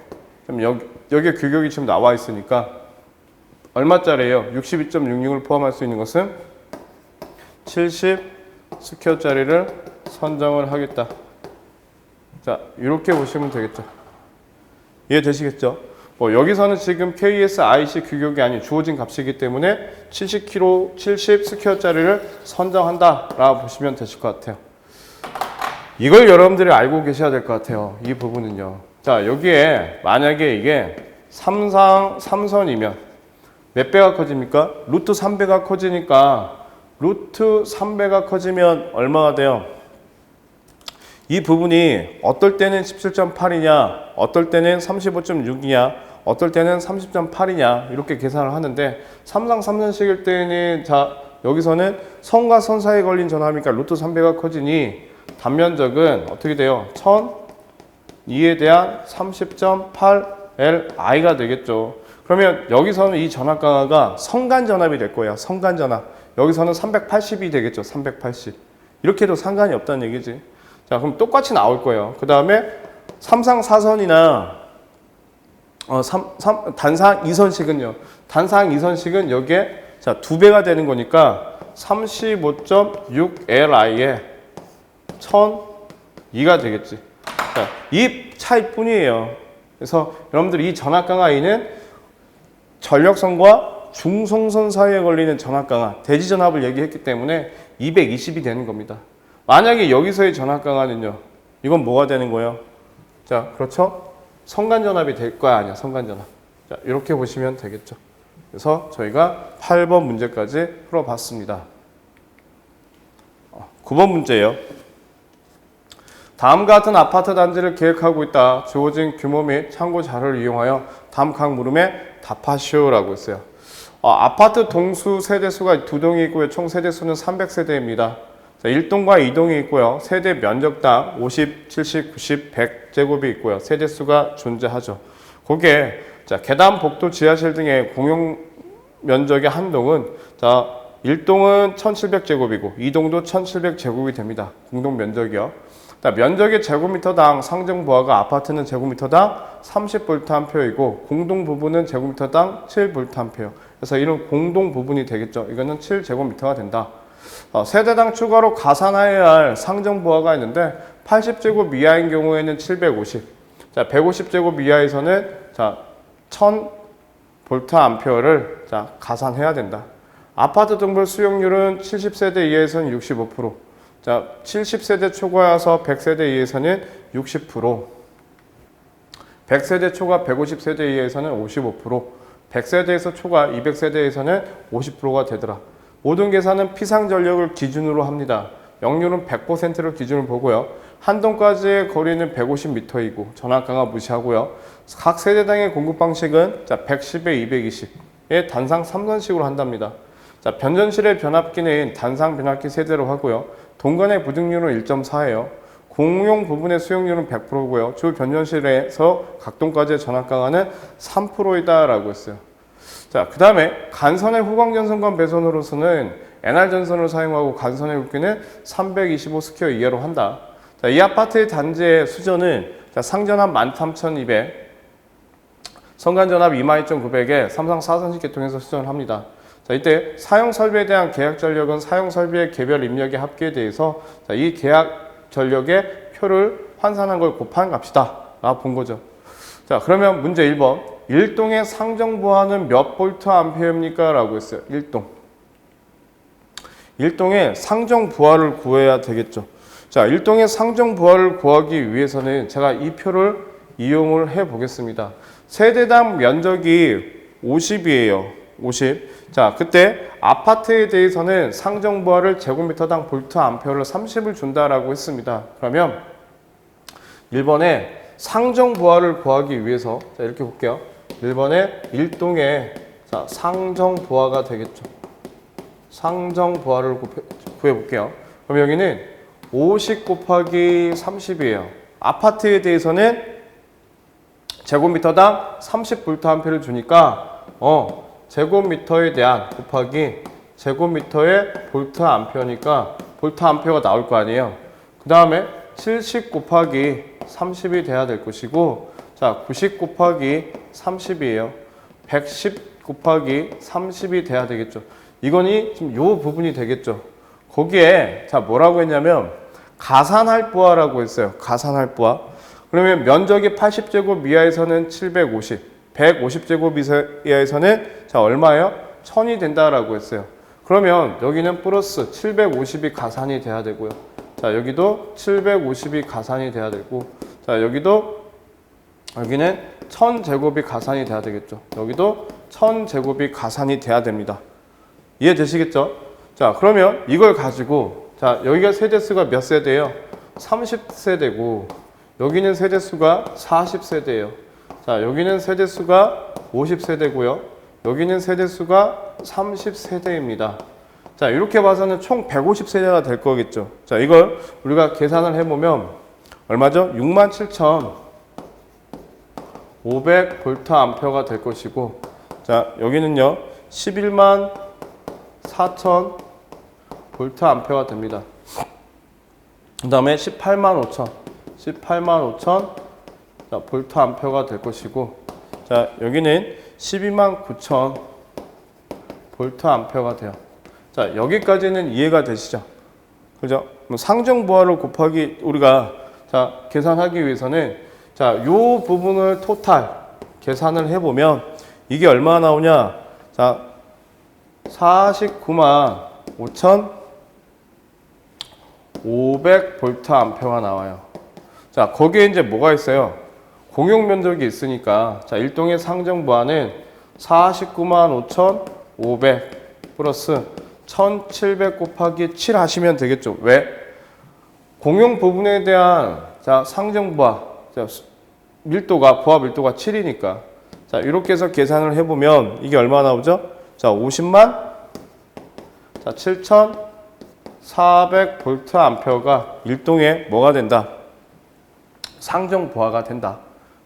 Speaker 1: 그럼 여기에 규격이 지금 나와 있으니까 얼마짜리예요? 62.66을 포함할 수 있는 것은 70 스퀘어짜리를 선정을 하겠다. 자, 이렇게 보시면 되겠죠. 이해되시겠죠? 여기서는 지금 KS, IC 규격이 아닌 주어진 값이기 때문에 70kg, 70 스퀘어짜리를 선정한다라고 보시면 되실 것 같아요. 이걸 여러분들이 알고 계셔야 될 것 같아요. 이 부분은요. 자, 여기에 만약에 이게 3선이면 몇 배가 커집니까? 루트 3배가 커지니까 루트 3배가 커지면 얼마가 돼요? 이 부분이 어떨 때는 17.8이냐, 어떨 때는 35.6이냐, 어떨 때는 30.8이냐 이렇게 계산을 하는데 3상 3선식일 때는 자 여기서는 선과 선 사이에 걸린 전압이니까 루트 3배가 커지니 단면적은 어떻게 돼요? 1002에 대한 30.8Li가 되겠죠. 그러면 여기서는 이 전압 강화가 선간 전압이 될 거야. 선간 전압. 여기서는 380이 되겠죠. 380. 이렇게 해도 상관이 없다는 얘기지. 자, 그럼 똑같이 나올 거예요. 그 다음에 3상 4선이나 단상 2선식은요. 단상 2선식은 여기에 자 2배가 되는 거니까 35.6Li에 1002가 되겠지. 자, 이 차이뿐이에요. 그래서 여러분들 이 전압 강하이는 전력선과 중성선 사이에 걸리는 전압 강하, 대지 전압을 얘기했기 때문에 220이 되는 겁니다. 만약에 여기서의 전압 강하는요. 이건 뭐가 되는 거예요? 자, 그렇죠? 선간 전압이 될 거야, 아니야? 선간 전압. 자, 이렇게 보시면 되겠죠. 그래서 저희가 8번 문제까지 풀어봤습니다. 9번 문제예요. 다음과 같은 아파트 단지를 계획하고 있다. 주어진 규모 및 참고 자료를 이용하여 다음 각 물음에 답하시오라고 했어요. 아파트 동수 세대수가 2동이 있고요. 총 세대수는 300세대입니다. 1동과 2동이 있고요. 세대 면적당 50, 70, 90, 100제곱이 있고요. 세대수가 존재하죠. 거기에 자, 계단, 복도, 지하실 등의 공용 면적의 한 동은 자, 1동은 1700제곱이고 2동도 1700제곱이 됩니다. 공동 면적이요. 면적의 제곱미터당 상정 부하가 아파트는 제곱미터당 30V이고 공동 부분은 제곱미터당 7V. 그래서 이런 공동 부분이 되겠죠. 이거는 7제곱미터가 된다. 세대당 추가로 가산해야 할 상정 부하가 있는데 80제곱 이하인 경우에는 750. 자, 150제곱 이하에서는 자, 1000V를 자, 가산해야 된다. 아파트 등별 수용률은 70세대 이하에서는 65%. 자, 70세대 초과여서 100세대 이하에서는 60%, 100세대 초과 150세대 이하에서는 55%, 100세대에서 초과 200세대에서는 50%가 되더라. 모든 계산은 피상전력을 기준으로 합니다. 역률은 100%를 기준으로 보고요. 한 동까지의 거리는 150m이고 전압 강하 무시하고요. 각 세대당의 공급 방식은 자, 110에 220의 단상 3선식으로 한답니다. 자, 변전실의 변압기는 단상 변압기 세대로 하고요. 동간의 부등률은 1.4예요. 공용 부분의 수용률은 100%고요. 주 변전실에서 각 동까지의 전압 강하는 3%이다라고 했어요. 자, 그 다음에 간선의 후광전선관 배선으로서는 NR 전선을 사용하고 간선의 굵기는 325 스퀘어 이하로 한다. 자, 이 아파트의 단지의 수전은 자, 상전압 13200, 선간전압 22,900에 3상 4선식 계통에서 수전을 합니다. 자, 이때 사용 설비에 대한 계약 전력은 사용 설비의 개별 입력의 합계에 대해서 자, 이 계약 전력의 표를 환산한 걸 곱한 값이다 라고 본 거죠. 자, 그러면 문제 1번. 1동의 상정 부하는 몇 볼트 암페어입니까? 라고 했어요. 1동. 1동의 상정 부하를 구해야 되겠죠. 자, 1동의 상정 부하를 구하기 위해서는 제가 이 표를 이용을 해 보겠습니다. 세대당 면적이 50이에요. 50. 자, 그때 아파트에 대해서는 상정 부하를 제곱미터당 볼트 암페어를 30을 준다라고 했습니다. 그러면 1번에 상정 부하를 구하기 위해서 자, 이렇게 볼게요. 1번에 1동의 자, 상정 부하가 되겠죠. 상정 부하를 구해 볼게요. 그럼 여기는 50 곱하기 30이에요. 아파트에 대해서는 제곱미터당 30볼트암페어를 주니까 제곱미터에 대한 곱하기 제곱미터의 볼트암페어니까 볼트암페어가 나올 거 아니에요. 그 다음에 70 곱하기 30이 돼야 될 것이고, 자, 90 곱하기 30이에요. 110 곱하기 30이 돼야 되겠죠. 이거니 지금 요 부분이 되겠죠. 거기에 자 뭐라고 했냐면 가산할 부하라고 했어요. 가산할 부하. 그러면 면적이 80제곱 이하에서는 750, 150제곱 이하에서는 자 얼마예요? 1000이 된다라고 했어요. 그러면 여기는 플러스 750이 가산이 돼야 되고요. 자 여기도 750이 가산이 돼야 되고, 자 여기는 1000제곱이 가산이 돼야 되겠죠. 여기도 1000제곱이 가산이 돼야 됩니다. 이해되시겠죠? 자, 그러면 이걸 가지고 자, 여기가 세대수가 몇 세대예요? 30세대고 여기는 세대수가 40세대예요. 자, 여기는 세대수가 50세대고요. 여기는 세대수가 30세대입니다. 자, 이렇게 봐서는 총 150세대가 될 거겠죠. 자, 이걸 우리가 계산을 해 보면 얼마죠? 67,500볼트암페어가 될 것이고, 자, 여기는요. 114,000 볼트암페어가 됩니다. 그 다음에 185,000 볼트암페어가 될 것이고, 자 여기는 129,000 볼트암페어가 돼요. 자 여기까지는 이해가 되시죠? 그죠? 상정 부하를 곱하기 우리가 자 계산하기 위해서는 자 요 부분을 토탈 계산을 해보면 이게 얼마 나오냐? 자 495,500볼트암페어가 나와요. 자, 거기에 이제 뭐가 있어요? 공용 면적이 있으니까 자, 일동의 상정 부하는 495,500 플러스 1,700 곱하기 7 하시면 되겠죠. 왜? 공용 부분에 대한 자, 상정 부하 자, 부하 밀도가 7이니까 자, 이렇게 해서 계산을 해보면 이게 얼마 나오죠? 자, 50만 자, 7,400볼트암페어가 일동에 뭐가 된다? 상정 부하가 된다.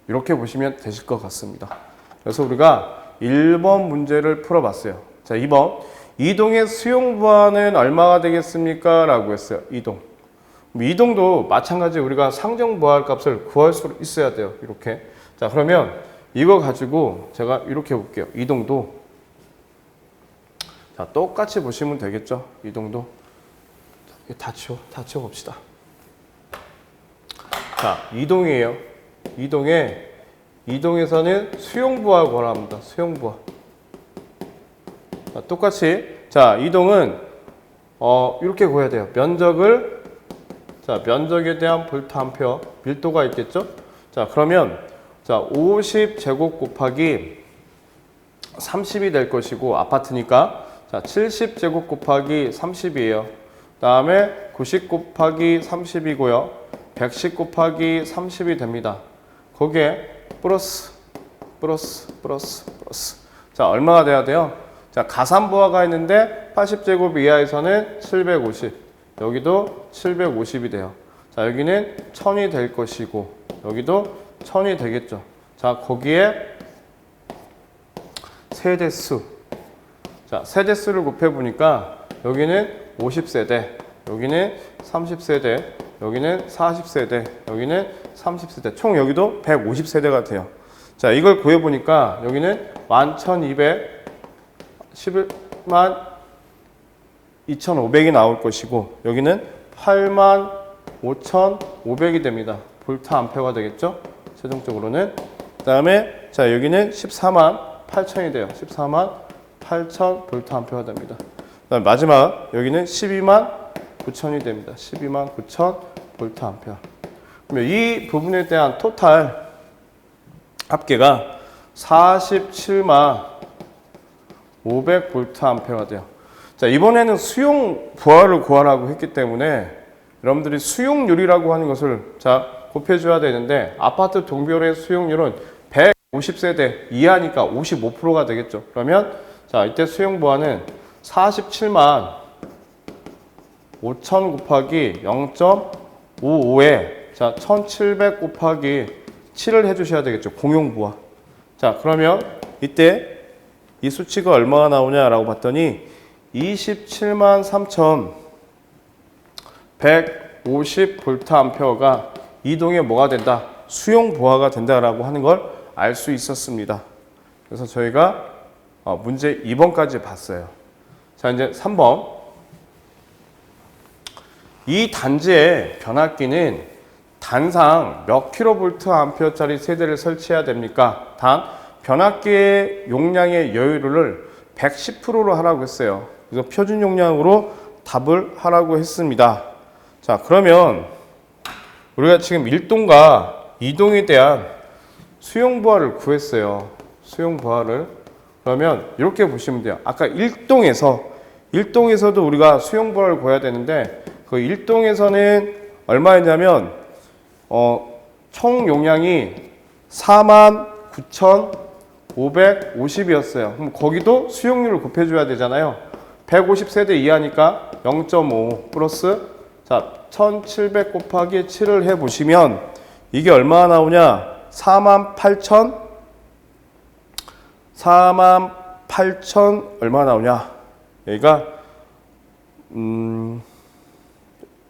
Speaker 1: 이렇게 보시면 되실 것 같습니다. 그래서 우리가 1번 문제를 풀어봤어요. 자, 2번. 이동의 수용 부하는 얼마가 되겠습니까? 라고 했어요. 이동. 이동도 마찬가지 우리가 상정 부하 값을 구할 수 있어야 돼요. 이렇게. 자, 그러면 이거 가지고 제가 이렇게 볼게요. 이동도. 자, 똑같이 보시면 되겠죠. 이동도. 다 치워 봅시다. 자, 이동이에요. 이동에서는 수용부하 구하랍니다. 수용부하. 자, 똑같이 자, 이동은 이렇게 구해야 돼요. 면적에 대한 볼트암페어 밀도가 있겠죠? 자, 그러면 자, 50제곱 곱하기 30이 될 것이고 아파트니까 자, 70제곱 곱하기 30이에요. 다음에 90 곱하기 30이고요. 110 곱하기 30이 됩니다. 거기에 플러스. 자, 얼마가 돼야 돼요? 자, 가산부하가 있는데 80제곱 이하에서는 750. 여기도 750이 돼요. 자, 여기는 1000이 될 것이고 여기도 1000이 되겠죠. 자, 거기에 세대수. 자, 세대수를 곱해 보니까 여기는 50세대, 여기는 30세대, 여기는 40세대, 여기는 30세대. 총 여기도 150세대가 돼요. 자, 이걸 구해 보니까 여기는 11,200, 11만 2,500이 나올 것이고 여기는 85,500이 됩니다. 볼트암페어가 되겠죠? 최종적으로는 그 다음에 자 여기는 14만 8천이 돼요. 14만 8천 볼트 암페어가 됩니다. 그 다음 마지막 여기는 12만 9천이 됩니다. 12만 9천 볼트 암페어. 그러면 이 부분에 대한 토탈 합계가 47만 500 볼트 암페어가 돼요. 자, 이번에는 수용 부하를 구하라고 했기 때문에 여러분들이 수용률이라고 하는 것을 자 곱해줘야 되는데 아파트 동별의 수용률은 150세대 이하니까 55%가 되겠죠. 그러면 자 이때 수용 부하는 47만 5천 곱하기 0.55에 자 1700 곱하기 7을 해주셔야 되겠죠. 공용 부하. 자 그러면 이때 이 수치가 얼마가 나오냐라고 봤더니 27만 3,150 볼트 암페어가 이동에 뭐가 된다? 수용 부하가 된다라고 하는 걸 알 수 있었습니다. 그래서 저희가 문제 2번까지 봤어요. 자 이제 3번. 이 단지의 변압기는 단상 몇 킬로볼트 암페어짜리 세대를 설치해야 됩니까? 단 변압기의 용량의 여유를 110%로 하라고 했어요. 그래서 표준 용량으로 답을 하라고 했습니다. 자, 그러면 우리가 지금 1동과 2동에 대한 수용 부하를 구했어요. 수용 부하를. 그러면 이렇게 보시면 돼요. 아까 1동에서도 우리가 수용 부하를 구해야 되는데 그 1동에서는 얼마였냐면 총 용량이 49,550이었어요. 그럼 거기도 수용률을 곱해줘야 되잖아요. 150세대 이하니까 0.5 플러스 자 1700 곱하기 7을 해보시면 이게 얼마나 나오냐? 48,000 얼마 나오냐? 여기가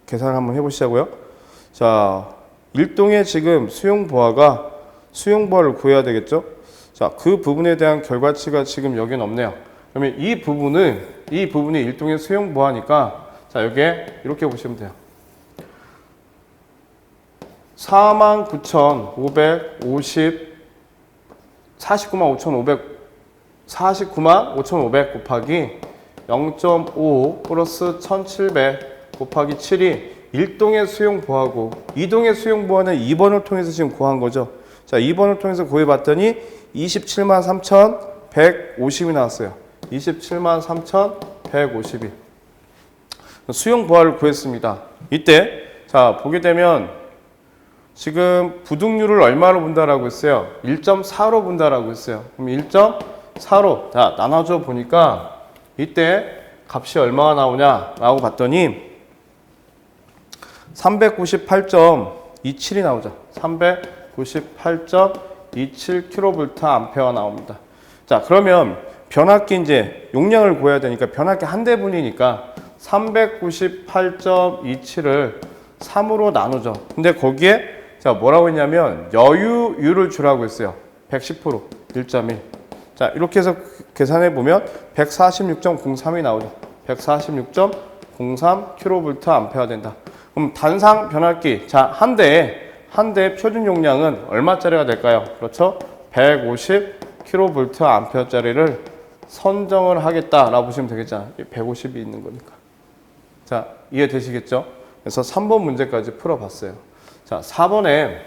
Speaker 1: 계산을 한번 해보시자고요. 자 1동에 지금 수용 부하를 구해야 되겠죠? 자, 그 부분에 대한 결과치가 지금 여기는 없네요. 그러면 이 부분이 1동의 수용 부하니까 자, 여기에 이렇게 보시면 돼요. 49,550 49만 5,500 곱하기 0.5 플러스 1,700 곱하기 7이 1동의 수용 부하고 2동의 수용 부하는 2번을 통해서 지금 구한 거죠. 자, 2번을 통해서 구해봤더니 27만 3,150이 나왔어요. 27만 3,150이. 수용 부하를 구했습니다. 이때 자 보게 되면 지금 부등률을 얼마로 분다라고 했어요? 1.4로 분다라고 했어요. 그럼 1.4로 자 나눠줘 보니까 이때 값이 얼마가 나오냐라고 봤더니 398.27이 나오죠. 398.27 킬로볼트 암페어가 나옵니다. 자 그러면 변압기 이제 용량을 구해야 되니까 변압기 한 대분이니까 398.27을 3으로 나누죠. 근데 거기에 자 뭐라고 했냐면 여유율을 주라고 했어요. 110% 1.1. 자 이렇게 해서 계산해 보면 146.03이 나오죠. 146.03 킬로볼트 암페어가 된다. 그럼 단상 변압기 자 한 대의 표준 용량은 얼마짜리가 될까요? 그렇죠? 150 킬로볼트 암페어짜리를 선정을 하겠다라고 보시면 되겠잖아요. 150이 있는 거니까. 자, 이해되시겠죠? 그래서 3번 문제까지 풀어봤어요. 자, 4번에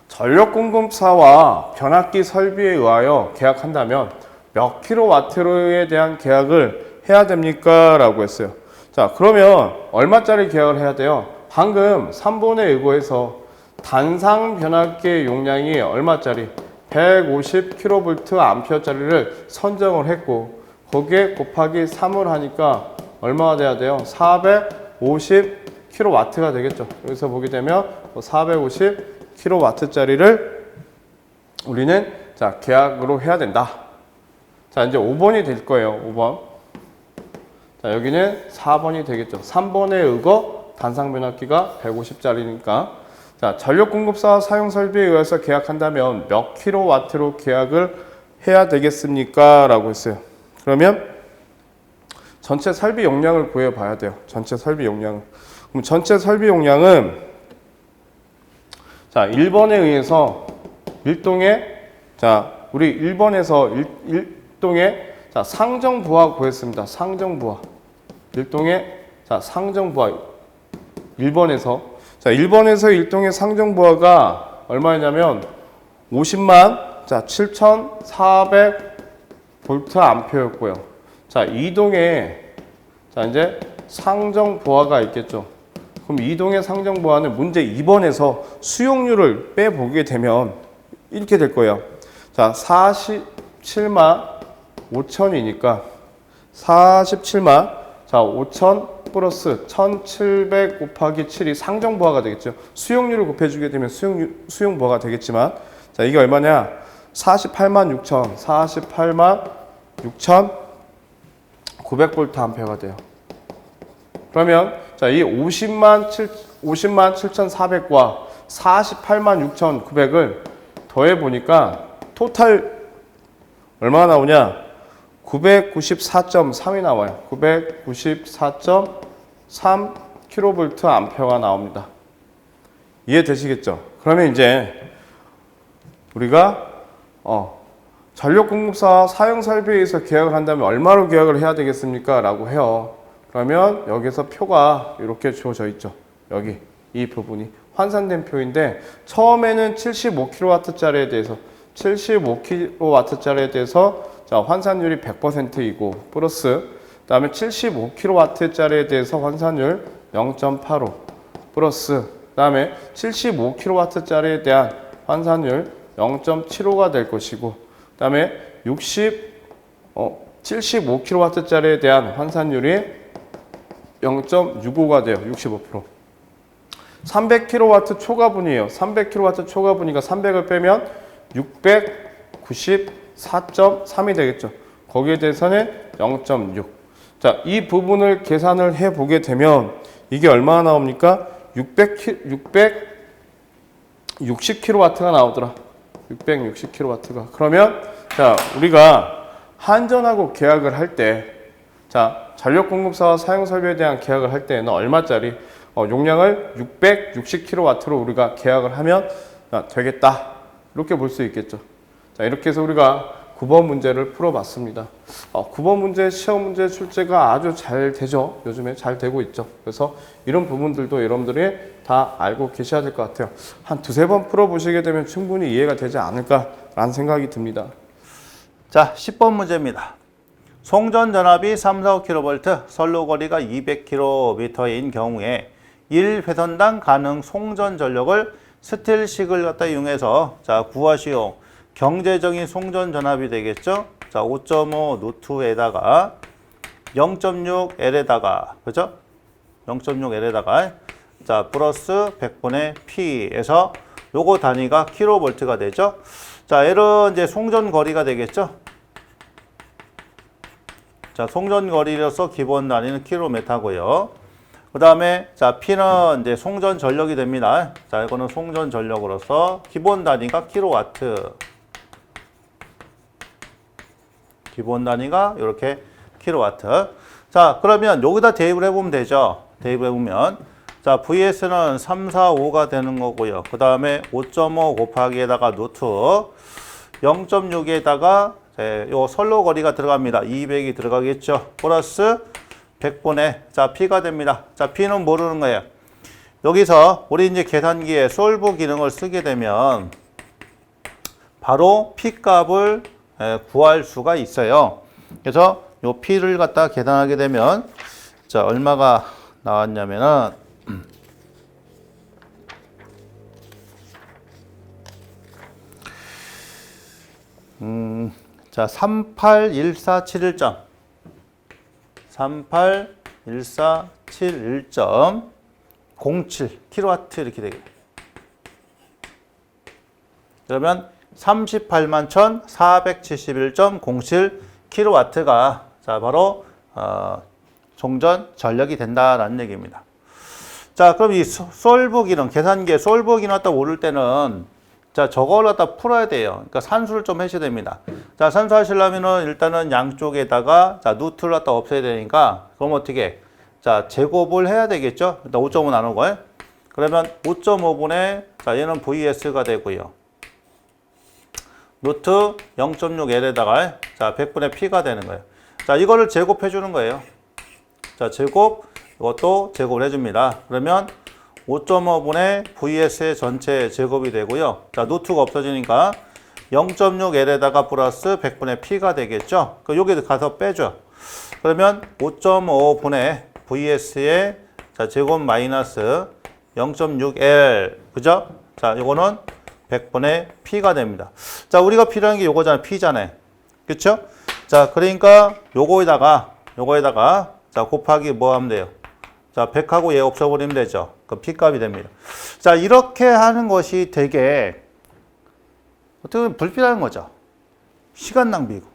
Speaker 1: 전력공급사와 변압기 설비에 의하여 계약한다면 몇 킬로와트로에 대한 계약을 해야 됩니까? 라고 했어요. 자, 그러면 얼마짜리 계약을 해야 돼요? 방금 3번에 의거해서 단상 변압기의 용량이 얼마짜리? 150kV 암페어짜리를 선정을 했고 거기에 곱하기 3을 하니까 얼마가 돼야 돼요? 450kW가 되겠죠. 여기서 보게 되면 450kW짜리를 우리는 자 계약으로 해야 된다. 자 이제 5번이 될 거예요. 5번. 자 여기는 4번이 되겠죠. 3번에 의거 단상 변압기가 150짜리니까 자 전력공급사 사용 설비에 의해서 계약한다면 몇 킬로와트로 계약을 해야 되겠습니까? 라고 했어요. 그러면 전체 설비 용량을 구해봐야 돼요. 전체 설비 용량을. 그럼 전체 설비 용량은 자 1번에 의해서 일동의 자, 우리 1번에서 일동의 자, 상정부하 구했습니다. 상정부하. 일동의 자, 상정부하 1번에서 자, 1번에서 일동의 상정부하가 얼마냐면 50만 자, 7,400 볼트 암페어였고요. 자, 이동의 자, 이제 상정부하가 있겠죠. 그럼 이동의 상정부하는 문제 2번에서 수용률을 빼보게 되면 이렇게 될 거예요. 자, 47만 5천이니까 47만 자, 5천 플러스 1700 곱하기 7이 상정부하가 되겠죠. 수용률을 곱해주게 되면 수용부하가 되겠지만 자, 이게 얼마냐? 48만 6천 48만 6천 900볼트 암페어가 돼요. 그러면 자, 이 50만 7,400과 48만 6,900을 더해 보니까 토탈 얼마나 나오냐? 994.3이 나와요. 994.3 킬로볼트 암페어가 나옵니다. 이해되시겠죠? 그러면 이제 우리가 전력공급사 사용설비에서 계약을 한다면 얼마로 계약을 해야 되겠습니까? 라고 해요. 그러면 여기서 표가 이렇게 주어져 있죠. 여기 이 부분이 환산된 표인데 처음에는 75kW짜리에 대해서 75kW짜리에 대해서 자, 환산율이 100%이고 플러스 그다음에 75kW짜리에 대해서 환산율 0.85 플러스 그다음에 75kW짜리에 대한 환산율 0.75가 될 것이고 그다음에 75kW짜리에 대한 환산율이 0.65가 돼요. 65%. 300kW 초과분이에요. 300kW 초과분이니까 300을 빼면 694.3이 되겠죠. 거기에 대해서는 0.6. 자, 이 부분을 계산을 해 보게 되면 이게 얼마나 나옵니까? 660kW가 나오더라. 660kW가. 그러면 자, 우리가 한전하고 계약을 할 때 자, 전력공급사와 사용설비에 대한 계약을 할 때는 얼마짜리 용량을 660kW로 우리가 계약을 하면 되겠다. 이렇게 볼 수 있겠죠. 자, 이렇게 해서 우리가 9번 문제를 풀어봤습니다. 9번 문제, 시험 문제 출제가 아주 잘 되죠. 요즘에 잘 되고 있죠. 그래서 이런 부분들도 여러분들이 다 알고 계셔야 될 것 같아요. 한 두세 번 풀어보시게 되면 충분히 이해가 되지 않을까라는 생각이 듭니다.
Speaker 2: 자, 10번 문제입니다. 송전 전압이 345kV, 선로 거리가 200km인 경우에 1회선당 가능 송전 전력을 스틸식을 갖다 이용해서 자, 구하시오. 경제적인 송전 전압이 되겠죠? 자, 5.5 노트에다가 0.6 L에다가 그죠? 0.6 L에다가 자, 플러스 100분의 P에서 요거 단위가 킬로볼트가 되죠? 자, L은 이제 송전 거리가 되겠죠? 자, 송전 거리로서 기본 단위는 킬로미터고요. 그 다음에 자, P는 이제 송전 전력이 됩니다. 자, 이거는 송전 전력으로서 기본 단위가 킬로와트. 기본 단위가 이렇게 킬로와트. 자, 그러면 여기다 대입을 해보면 되죠. 대입을 해보면 자, VS는 345가 되는 거고요. 그 다음에 5.5 곱하기에다가 노트 0.6에다가 요 선로 거리가 들어갑니다. 200이 들어가겠죠. 플러스 100분의 자, P가 됩니다. 자, P는 모르는 거예요. 여기서 우리 이제 계산기에 솔브 기능을 쓰게 되면 바로 P 값을 구할 수가 있어요. 그래서 요 P를 갖다 계산하게 되면 자, 얼마가 나왔냐면은 자, 381471점 381471.07 킬로와트 이렇게 되겠네요. 그러면 381,471.07 킬로와트가 자, 바로 송전 전력이 된다라는 얘기입니다. 자, 그럼 이 솔브 기능, 계산기에 솔브 기능 갖다 오를 때는 자, 저걸 갖다 풀어야 돼요. 그러니까 산수를 좀 하셔야 됩니다. 자, 산수하시려면은 일단은 양쪽에다가 자, 루트를 갖다 없애야 되니까 그럼 어떻게? 자, 제곱을 해야 되겠죠? 일단 5.5 나누고. 그러면 5.5분의 자, 얘는 VS가 되고요. 루트 0.6L에다가 자 100분의 P가 되는 거예요. 자 이거를 제곱해 주는 거예요. 자 제곱 이것도 제곱을 해줍니다. 그러면 5.5분의 VS의 전체 제곱이 되고요. 자 루트가 없어지니까 0.6L에다가 플러스 100분의 P가 되겠죠. 그 여기 가서 빼줘. 그러면 5.5분의 VS의 자 제곱 마이너스 0.6L 그죠? 자 이거는 100분의 P가 됩니다. 자 우리가 필요한 게 요거잖아요. P잖아요. 그쵸? 자 그러니까 요거에다가 자 곱하기 뭐 하면 돼요? 자 100하고 얘 없애버리면 되죠. 그 P값이 됩니다. 자 이렇게 하는 것이 되게 어떻게 보면 불필요한 거죠. 시간 낭비고.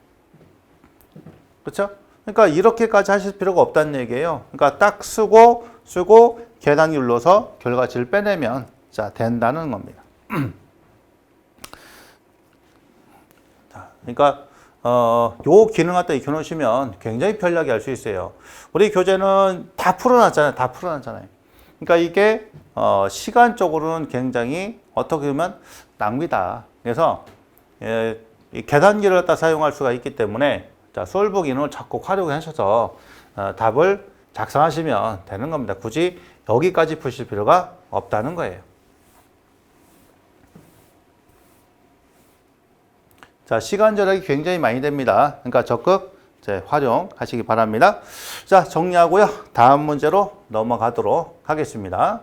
Speaker 2: 그렇죠? 그러니까 이렇게까지 하실 필요가 없다는 얘기예요. 그러니까 딱 쓰고 계산기 눌러서 결과치를 빼내면 자 된다는 겁니다. 자, 그러니까 요 기능 갖다 익혀놓으시면 굉장히 편리하게 할 수 있어요. 우리 교재는 다 풀어놨잖아요. 그러니까 이게 시간적으로는 굉장히 어떻게 보면 낭비다. 그래서 이 계산기를 갖다 사용할 수가 있기 때문에 자 솔브 기능을 자꾸 활용하셔서 답을 작성하시면 되는 겁니다. 굳이 여기까지 푸실 필요가 없다는 거예요. 자, 시간 절약이 굉장히 많이 됩니다. 그러니까 적극 활용하시기 바랍니다. 자, 정리하고요. 다음 문제로 넘어가도록 하겠습니다.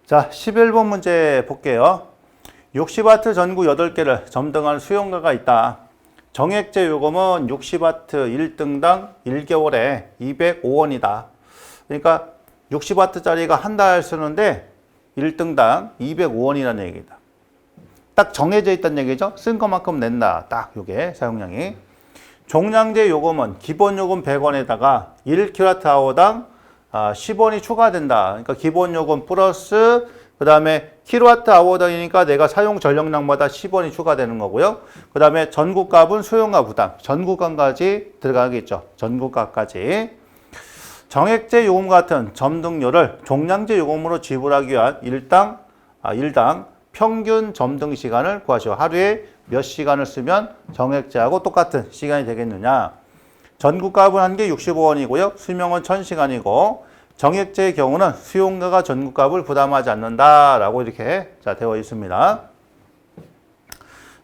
Speaker 2: 자, 11번 문제 볼게요. 60W 전구 8개를 점등한 수용가가 있다. 정액제 요금은 60W 1등당 1개월에 205원이다. 그러니까 60W짜리가 한 달 쓰는데 1등당 205원이라는 얘기다. 딱 정해져 있다는 얘기죠. 쓴 것만큼 낸다. 딱 요게 사용량이. 종량제 요금은 기본 요금 100원에다가 1kWh당 10원이 추가된다. 그러니까 기본 요금 플러스 그 다음에 kWh당이니까 내가 사용 전력량마다 10원이 추가되는 거고요. 그 다음에 전구값은 수용가 부담, 전구값까지 들어가겠죠. 전구값까지. 정액제 요금 같은 점등료를 종량제 요금으로 지불하기 위한 일당 평균 점등 시간을 구하시오. 하루에 몇 시간을 쓰면 정액제하고 똑같은 시간이 되겠느냐. 전구값은 한 개 65원이고요. 수명은 1000시간이고 정액제의 경우는 수용가가 전구값을 부담하지 않는다라고 이렇게 자 되어 있습니다.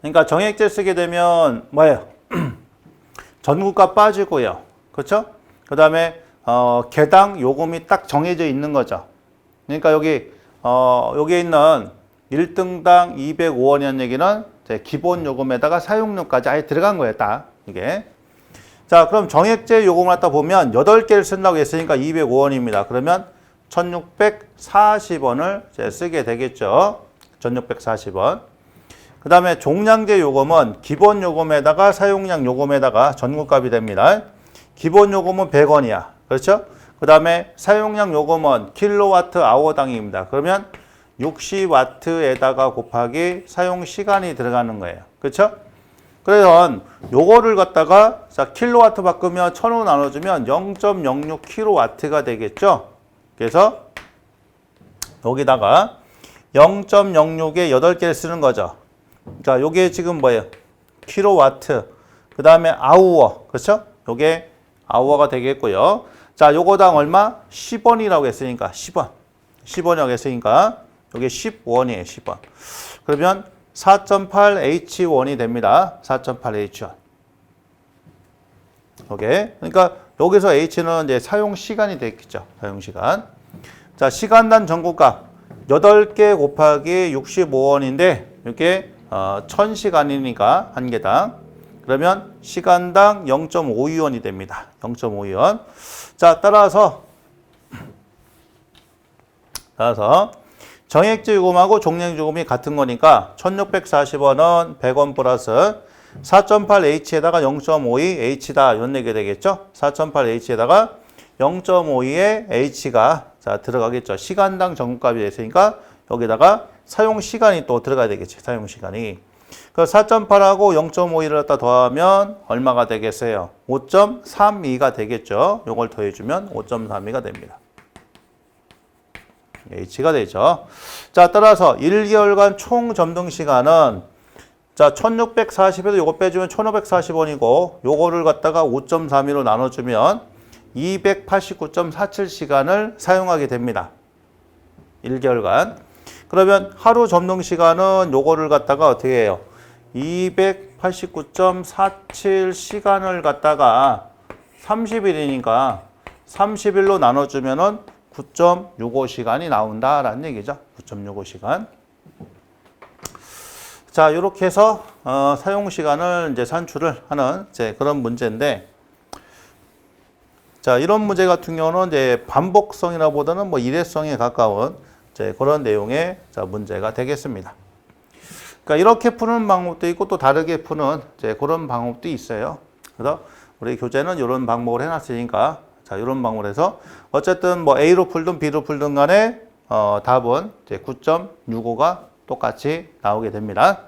Speaker 2: 그러니까 정액제 쓰게 되면 뭐예요? 전구값 빠지고요. 그렇죠? 그다음에 개당 요금이 딱 정해져 있는 거죠. 그러니까 여기에 있는 1등당 205원이라는 얘기는 기본 요금에다가 사용료까지 아예 들어간 거예요. 딱 이게. 자, 그럼 정액제 요금을 갖다 보면 8개를 쓴다고 했으니까 205원입니다. 그러면 1640원을 쓰게 되겠죠. 1640원. 그 다음에 종량제 요금은 기본 요금에다가 사용량 요금에다가 전구값이 됩니다. 기본 요금은 100원이야. 그렇죠? 그 다음에 사용량 요금은 kWh당입니다. 그러면 60W에다가 곱하기 사용 시간이 들어가는 거예요. 그렇죠? 그래서 요거를 갖다가 자 킬로와트 바꾸면 1000원 나눠주면 0.06kW가 되겠죠. 그래서 여기다가 0.06에 8개를 쓰는 거죠. 자, 요게 지금 뭐예요? 킬로와트. 그 다음에 아우어. 그렇죠? 요게 아우어가 되겠고요. 자, 요거당 얼마? 10원이라고 했으니까 10원. 10원이라고 했으니까 요게 10원이에요. 10원. 그러면 4.8H1이 됩니다. 4.8H1. 오케이. 그러니까 여기서 H는 이제 사용 시간이 되겠죠. 사용 시간. 자, 시간당 전구값 8개 곱하기 65원인데 이게 1000시간이니까 한 개당. 그러면 시간당 0.52원이 됩니다. 0.52원. 자, 따라서 정액제 요금하고 종량제 요금이 같은 거니까 1640원은 100원 플러스 4.8H에다가 0.52H다 이런 얘기가 되겠죠. 4.8H에다가 0.52의 H가 자 들어가겠죠. 시간당 전구값이 됐으니까 여기다가 사용 시간이 또 들어가야 되겠지. 사용 시간이. 그 4.8하고 0.51을 갖다 더하면 얼마가 되겠어요? 5.32가 되겠죠. 요걸 더해주면 5.32가 됩니다. H가 되죠. 자, 따라서 1개월간 총 점등 시간은 자, 1640에서 요거 빼주면 1540원이고 요거를 갖다가 5.32로 나눠주면 289.47시간을 사용하게 됩니다. 1개월간. 그러면 하루 점등 시간은 요거를 갖다가 어떻게 해요? 289.47시간을 갖다가 30일이니까 30일로 나눠주면은 9.65시간이 나온다라는 얘기죠. 9.65시간. 자, 이렇게 해서 사용 시간을 이제 산출을 하는 이제 그런 문제인데, 자, 이런 문제 같은 경우는 이제 반복성이나 보다는 뭐 일회성에 가까운 이제 그런 내용의 자, 문제가 되겠습니다. 그러니까 이렇게 푸는 방법도 있고 또 다르게 푸는 이제 그런 방법도 있어요. 그래서 우리 교재는 이런 방법을 해놨으니까 자, 이런 방법을 해서 어쨌든 뭐 A로 풀든 B로 풀든 간에 답은 이제 9.65가 똑같이 나오게 됩니다.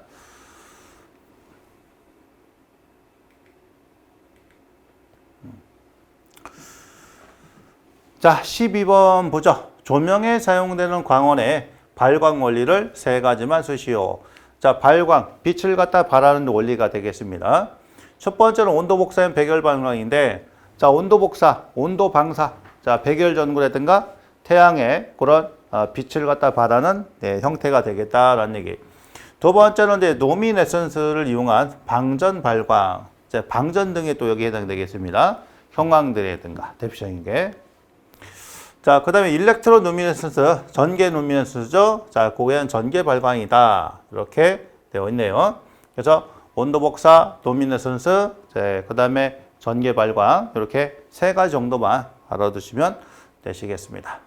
Speaker 2: 자, 12번 보죠. 조명에 사용되는 광원의 발광 원리를 세 가지만 쓰시오. 자, 발광, 빛을 갖다 발하는 원리가 되겠습니다. 첫 번째는 온도 복사형 백열 발광인데, 자, 온도 복사, 온도 방사, 자, 백열 전구라든가 태양의 그런 빛을 갖다 발하는 형태가 되겠다라는 얘기. 두 번째는 이제 노미네선스를 이용한 방전 발광, 이제 방전 등에 또 여기 해당되겠습니다. 형광등이라든가 대표적인 게. 자, 그 다음에 일렉트로 루미네선스, 전개 루미네선스죠. 자, 그거는 전개 발광이다. 이렇게 되어 있네요. 그래서 온도 복사, 루미네선스, 그 다음에 전개 발광, 이렇게 세 가지 정도만 알아두시면 되시겠습니다.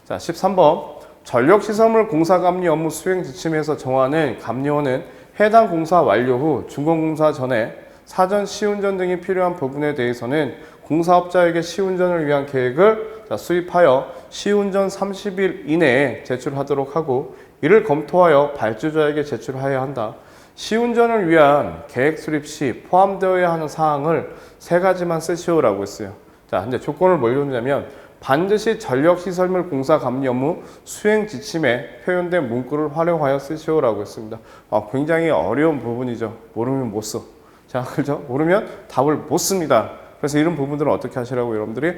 Speaker 1: 자, 13번. 전력시설물 공사감리 업무 수행 지침에서 정하는 감리원은 해당 공사 완료 후 준공공사 전에 사전 시운전 등이 필요한 부분에 대해서는 공사업자에게 시운전을 위한 계획을 수립하여 시운전 30일 이내에 제출하도록 하고 이를 검토하여 발주자에게 제출하여야 한다. 시운전을 위한 계획 수립 시 포함되어야 하는 사항을 세 가지만 쓰시오라고 했어요. 자, 근데 조건을 뭘 넣냐면 반드시 전력시설물 공사 감리 업무 수행 지침에 표현된 문구를 활용하여 쓰시오라고 했습니다. 굉장히 어려운 부분이죠. 모르면 못 써. 자, 그죠? 모르면 답을 못 씁니다. 그래서 이런 부분들은 어떻게 하시라고 여러분들이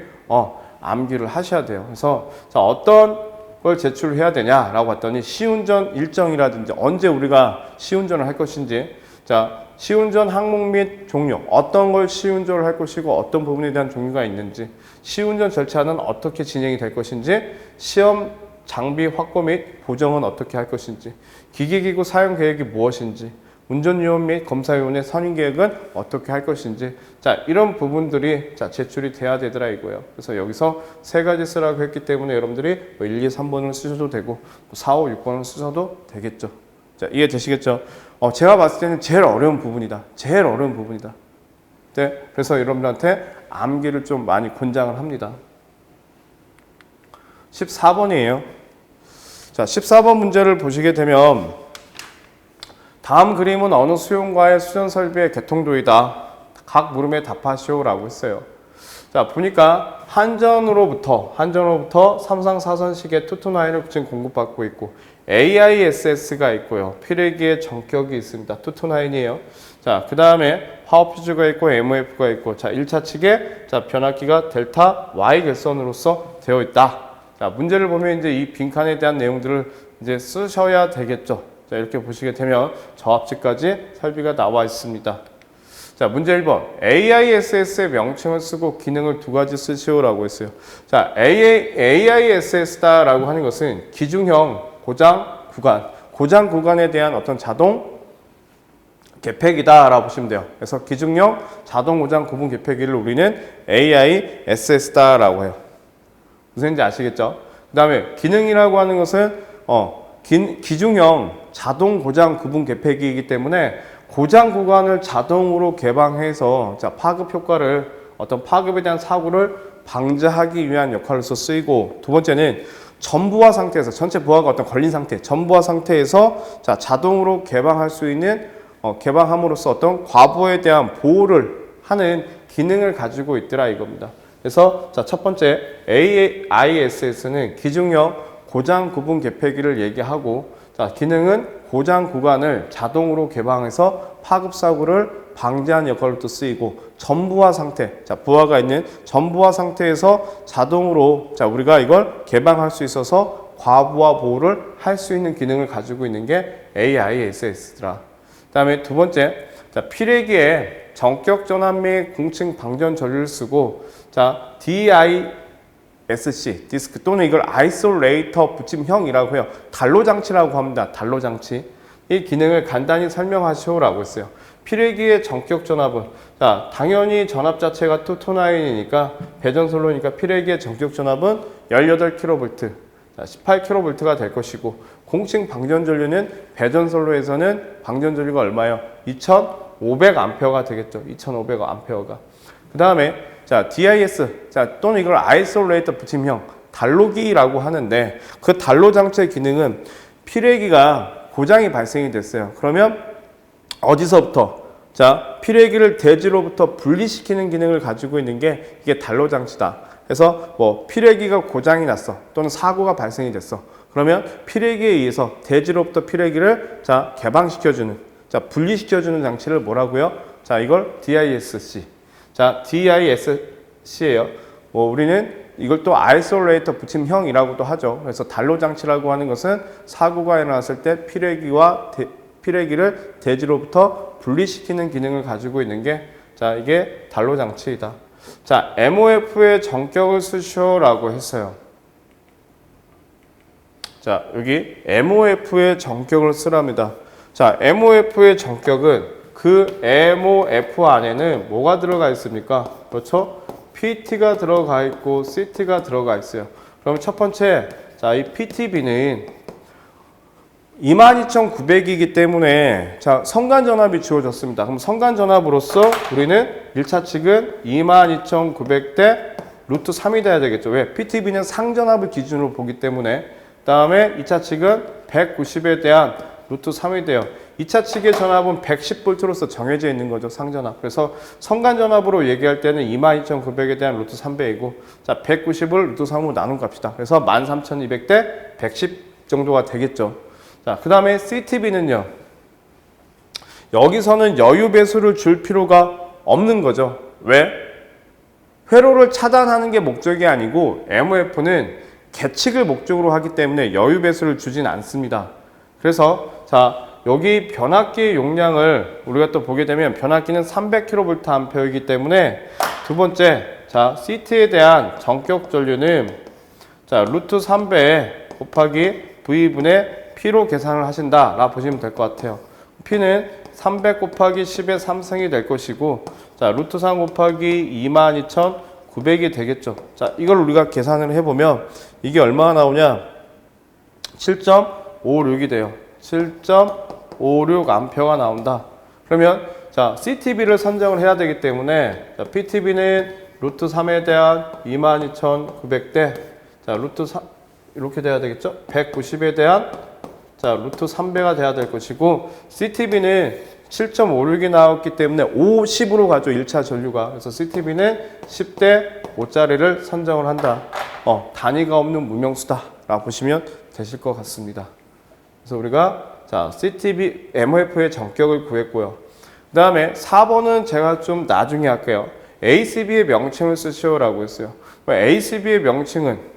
Speaker 1: 암기를 하셔야 돼요. 그래서 자, 어떤 걸 제출해야 되냐라고 봤더니 시운전 일정이라든지 언제 우리가 시운전을 할 것인지, 자, 시운전 항목 및 종류, 어떤 걸 시운전을 할 것이고 어떤 부분에 대한 종류가 있는지, 시운전 절차는 어떻게 진행이 될 것인지, 시험 장비 확보 및 보정은 어떻게 할 것인지, 기기기구 사용 계획이 무엇인지, 운전요원 및 검사요원의 선임 계획은 어떻게 할 것인지, 자, 이런 부분들이 자, 제출이 돼야 되더라 이거예요. 그래서 여기서 세 가지 쓰라고 했기 때문에 여러분들이 1, 2, 3번을 쓰셔도 되고 4, 5, 6번을 쓰셔도 되겠죠. 자, 이해되시겠죠? 제가 봤을 때는 제일 어려운 부분이다. 제일 어려운 부분이다. 네, 그래서 여러분들한테 암기를 좀 많이 권장을 합니다. 14번이에요. 자, 14번 문제를 보시게 되면 다음 그림은 어느 수용과의 수전 설비의 개통도이다. 각 물음에 답하시오라고 했어요. 자, 보니까 한전으로부터 삼상 4선식의 투투나인을 지금 공급받고 있고 AISS가 있고요. 피레기의 전격이 있습니다. 투투나인이에요. 자, 그 다음에 파워퓨즈가 있고 MOF가 있고, 자, 1차 측에 자, 변압기가 델타 Y 결선으로서 되어 있다. 자, 문제를 보면 이제 이 빈칸에 대한 내용들을 이제 쓰셔야 되겠죠. 자, 이렇게 보시게 되면 저압치까지 설비가 나와 있습니다. 자, 문제 1번. AISS의 명칭을 쓰고 기능을 두 가지 쓰시오라고 했어요. 자, AISS다라고 하는 것은 기중형 고장 구간, 고장 구간에 대한 어떤 자동 개폐기다라고 보시면 돼요. 그래서 기중형 자동 고장 구분 개폐기를 우리는 AISS다라고 해요. 무슨 말인지 아시겠죠? 그 다음에 기능이라고 하는 것은 기중형 자동 고장 구분 개폐기이기 때문에 고장 구간을 자동으로 개방해서 자, 파급 효과를 어떤 파급에 대한 사고를 방지하기 위한 역할로서 쓰이고, 두 번째는 전부화 상태에서 전체 부하가 어떤 걸린 상태, 전부화 상태에서 자 자동으로 개방할 수 있는 개방함으로써 어떤 과부하에 대한 보호를 하는 기능을 가지고 있더라 이겁니다. 그래서 자 첫 번째 AISS는 기중형 고장 구분 개폐기를 얘기하고 자 기능은 고장 구간을 자동으로 개방해서 파급 사고를 방지하는 역할로 또 쓰이고 전부화 상태, 자 부하가 있는 전부화 상태에서 자동으로 자 우리가 이걸 개방할 수 있어서 과부하 보호를 할 수 있는 기능을 가지고 있는 게 AISS더라. 그다음에 두 번째, 자 피레기에 전격 전환 및 공층 방전 전류를 쓰고 자 DISC 디스크 또는 이걸 아이솔레이터 붙임형이라고 해요. 단로 장치라고 합니다. 단로 장치. 이 기능을 간단히 설명하시오라고 했어요. 피레기의 전격 전압은 자 당연히 전압 자체가 229이니까 배전솔로니까 피레기의 전격 전압은 18kV, 자 18kV가 될 것이고 공층 방전 전류는 배전솔로에서는 방전 전류가 얼마예요? 2500A가 되겠죠. 2500A가. 그 다음에 자 DIS 자 또는 이걸 아이솔레이터 붙임형 단로기라고 하는데 그 단로 장치의 기능은 피레기가 고장이 발생이 됐어요. 그러면 어디서부터 자 피레기를 대지로부터 분리시키는 기능을 가지고 있는 게 이게 단로 장치다. 그래서 뭐 피레기가 고장이 났어 또는 사고가 발생이 됐어. 그러면 피레기에 의해서 대지로부터 피레기를 자 개방시켜주는 자 분리시켜주는 장치를 뭐라고요? 자 이걸 DISC. 자 DISC예요. 뭐 우리는 이걸 또 아이솔레이터 붙임형이라고도 하죠. 그래서 단로 장치라고 하는 것은 사고가 일어났을 때 피레기를 대지로부터 분리시키는 기능을 가지고 있는 게 자 이게 단로 장치이다. 자 MOF의 전격을 쓰시오라고 했어요. 자 여기 MOF의 전격을 쓰랍니다. 자 MOF의 전격은 그 MOF 안에는 뭐가 들어가 있습니까? 그렇죠? PT가 들어가 있고 CT가 들어가 있어요. 그럼 첫 번째 자 이 PTB는 22900이기 때문에 자 성간전압이 주어졌습니다. 그럼 성간전압으로서 우리는 1차 측은 22900대 루트 3이 돼야 되겠죠. 왜? PTB는 상전압을 기준으로 보기 때문에. 다음에 2차 측은 190에 대한 루트 3이 돼요. 2차 측의 전압은 110V로서 정해져 있는 거죠. 상전압. 그래서 성간전압으로 얘기할 때는 22900에 대한 루트 3배이고 자 190을 루트 3으로 나눈 값이다. 그래서 13200대 110 정도가 되겠죠. 자, 그 다음에 CTB는요. 여기서는 여유 배수를 줄 필요가 없는 거죠. 왜? 회로를 차단하는 게 목적이 아니고 MOF는 계측을 목적으로 하기 때문에 여유 배수를 주진 않습니다. 그래서 자 여기 변압기의 용량을 우리가 또 보게 되면 변압기는 300kVA이기 때문에 두 번째 자 CT에 대한 전격 전류는 자 루트 3배 곱하기 V분의 P로 계산을 하신다 라 보시면 될 것 같아요. P는 300 곱하기 10의 3승이 될 것이고 자 루트 3 곱하기 22900이 되겠죠. 자 이걸 우리가 계산을 해보면 이게 얼마나 나오냐 7.56이 돼요. 7.56A가 나온다. 그러면 자 CTB를 선정을 해야 되기 때문에 자, PTB는 루트 3에 대한 22900대 자 루트 3 이렇게 돼야 되겠죠. 190에 대한 자 루트 3배가 돼야 될 것이고 CTB는 7.56이 나왔기 때문에 50으로 가죠. 1차 전류가. 그래서 CTB는 10대 5짜리를 선정을 한다. 단위가 없는 무명수다 라고 보시면 되실 것 같습니다. 그래서 우리가 자 CTB MOF의 전격을 구했고요. 그 다음에 4번은 제가 좀 나중에 할게요. ACB의 명칭을 쓰시오라고 했어요. ACB의 명칭은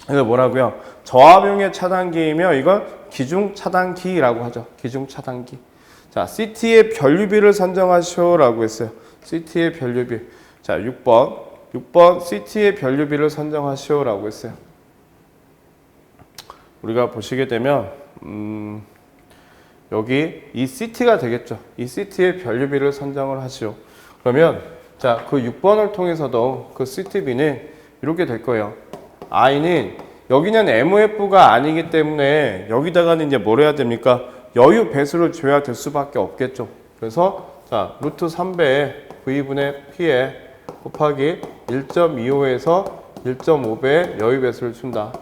Speaker 1: 이거 뭐라고요? 저압용의 차단기이며 이걸 기중 차단기라고 하죠. 기중 차단기. 자, CT의 변류비를 선정하시오라고 했어요. CT의 변류비. 자, 6번 CT의 변류비를 선정하시오라고 했어요. 우리가 보시게 되면 여기 이 CT가 되겠죠. 이 CT의 변류비를 선정을 하시오. 그러면 자, 그 6번을 통해서도 그 CT비는 이렇게 될 거예요. I는 여기는 MOF가 아니기 때문에 여기다가는 이제 뭘 해야 됩니까? 여유 배수를 줘야 될 수밖에 없겠죠. 그래서 자 루트 3배의 V분의 P에 곱하기 1.25에서 1.5배의 여유 배수를 준다.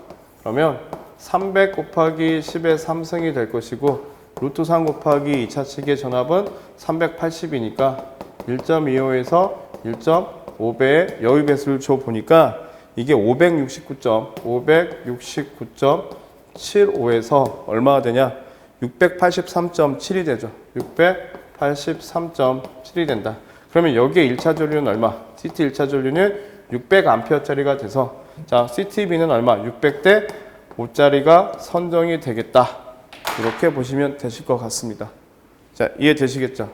Speaker 1: 그러면 300 곱하기 10의 3승이 될 것이고 루트 3 곱하기 2차 측의 전압은 380이니까 1.25에서 1.5배의 여유 배수를 줘 보니까 이게 569.75에서 얼마가 되냐? 683.7이 되죠. 683.7이 된다. 그러면 여기에 1차 전류는 얼마? CT 1차 전류는 600A짜리가 돼서 자, CTB는 얼마? 600대 5짜리가 선정이 되겠다. 이렇게 보시면 되실 것 같습니다. 자, 이해되시겠죠?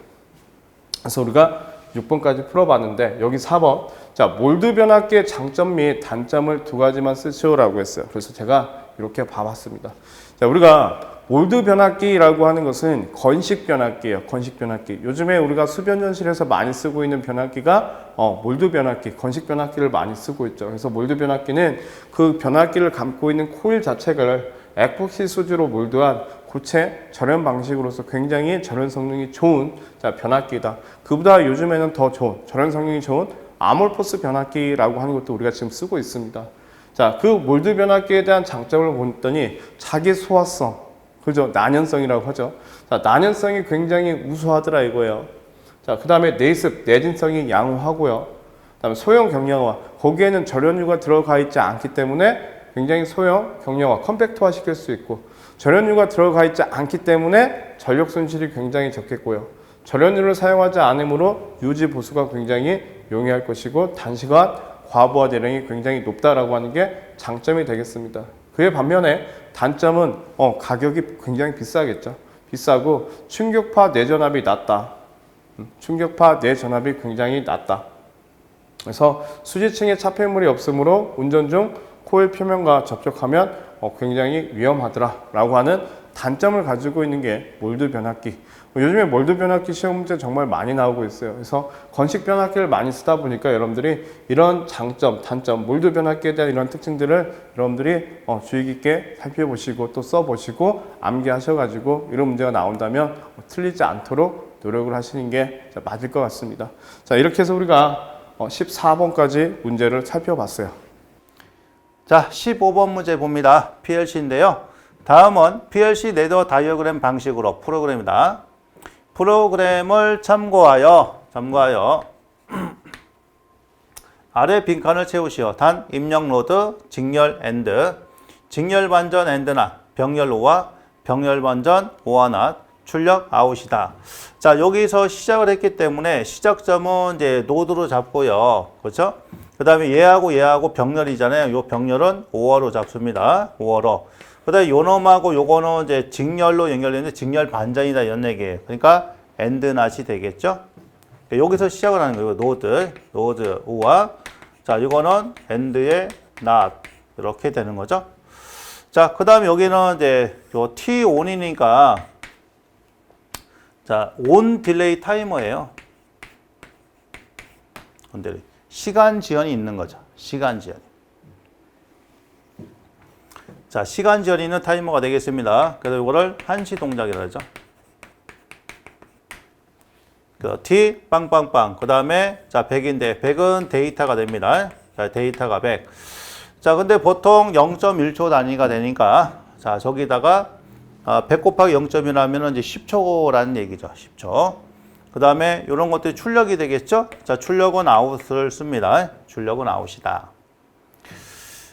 Speaker 1: 그래서 우리가 6번까지 풀어봤는데 여기 4번 자 몰드 변압기의 장점 및 단점을 두 가지만 쓰시오라고 했어요. 그래서 제가 이렇게 봐봤습니다. 자 우리가 몰드 변압기라고 하는 것은 건식 변압기예요. 건식 변압기. 요즘에 우리가 수변전실에서 많이 쓰고 있는 변압기가 몰드 변압기, 건식 변압기를 많이 쓰고 있죠. 그래서 몰드 변압기는 그 변압기를 감고 있는 코일 자체를 에폭시 소재로 몰드한 고체 절연 방식으로서 굉장히 절연 성능이 좋은 변압기다. 그보다 요즘에는 더 좋은 절연 성능이 좋은 아몰포스 변압기라고 하는 것도 우리가 지금 쓰고 있습니다. 자, 그 몰드 변압기에 대한 장점을 봤더니 자기 소화성, 그죠? 난연성이라고 하죠. 자, 난연성이 굉장히 우수하더라 이거예요. 자, 그 다음에 내습, 내진성이 양호하고요. 그 다음에 소형 경량화, 거기에는 절연유가 들어가 있지 않기 때문에 굉장히 소형 경량화, 컴팩트화 시킬 수 있고 절연유가 들어가 있지 않기 때문에 전력 손실이 굉장히 적겠고요. 절연유를 사용하지 않으므로 유지 보수가 굉장히 용이할 것이고 단시간 과부하 대량이 굉장히 높다라고 하는 게 장점이 되겠습니다. 그에 반면에 단점은 가격이 굉장히 비싸겠죠. 비싸고 충격파 내전압이 낮다. 충격파 내전압이 굉장히 낮다. 그래서 수지층에 차폐물이 없으므로 운전 중 코일 표면과 접촉하면 굉장히 위험하더라라고 하는 단점을 가지고 있는 게 몰드 변압기. 요즘에 몰드 변압기 시험 문제 정말 많이 나오고 있어요. 그래서 건식 변압기를 많이 쓰다 보니까 여러분들이 이런 장점, 단점, 몰드 변압기에 대한 이런 특징들을 여러분들이 주의 깊게 살펴보시고 또 써보시고 암기하셔가지고 이런 문제가 나온다면 틀리지 않도록 노력을 하시는 게 맞을 것 같습니다. 자, 이렇게 해서 우리가 14번까지 문제를 살펴봤어요.
Speaker 2: 자, 15번 문제 봅니다. PLC인데요. 다음은 PLC 네트워크 다이어그램 방식으로 프로그램이다. 프로그램을 참고하여 아래 빈칸을 채우시오. 단, 입력 로드, 직렬 엔드, 직렬 반전 엔드나 병렬 오와 병렬 반전 오와 출력 아웃이다. 자, 여기서 시작을 했기 때문에 시작점은 이제 노드로 잡고요. 그렇죠? 그 다음에 얘하고 병렬이잖아요. 요 병렬은 5어로 잡습니다. 5어로. 그 다음에 요 놈하고 요거는 이제 직렬로 연결되는데 직렬 반전이다 이런 얘기예요. 그러니까 엔드 낫이 되겠죠. 여기서 시작을 하는 거예요. 노드 5와 자, 이거는 엔드의 낫 이렇게 되는 거죠. 자, 그 다음에 여기는 이제 요 T-ON이니까 자, 온 딜레이 타이머예요. 온 딜레이. 시간 지연이 있는 거죠. 시간 지연. 자, 시간 지연이 있는 타이머가 되겠습니다. 그래서 이거를 한시 동작이라고 하죠. 그 T 빵빵빵. 그 다음에 자, 100인데 100은 데이터가 됩니다. 자, 데이터가 100. 자, 근데 보통 0.1초 단위가 되니까 자, 저기다가 100 곱하기 0.1하면 이제 10초라는 얘기죠. 10초. 그 다음에 이런 것들이 출력이 되겠죠? 자, 출력은 아웃을 씁니다. 출력은 아웃이다.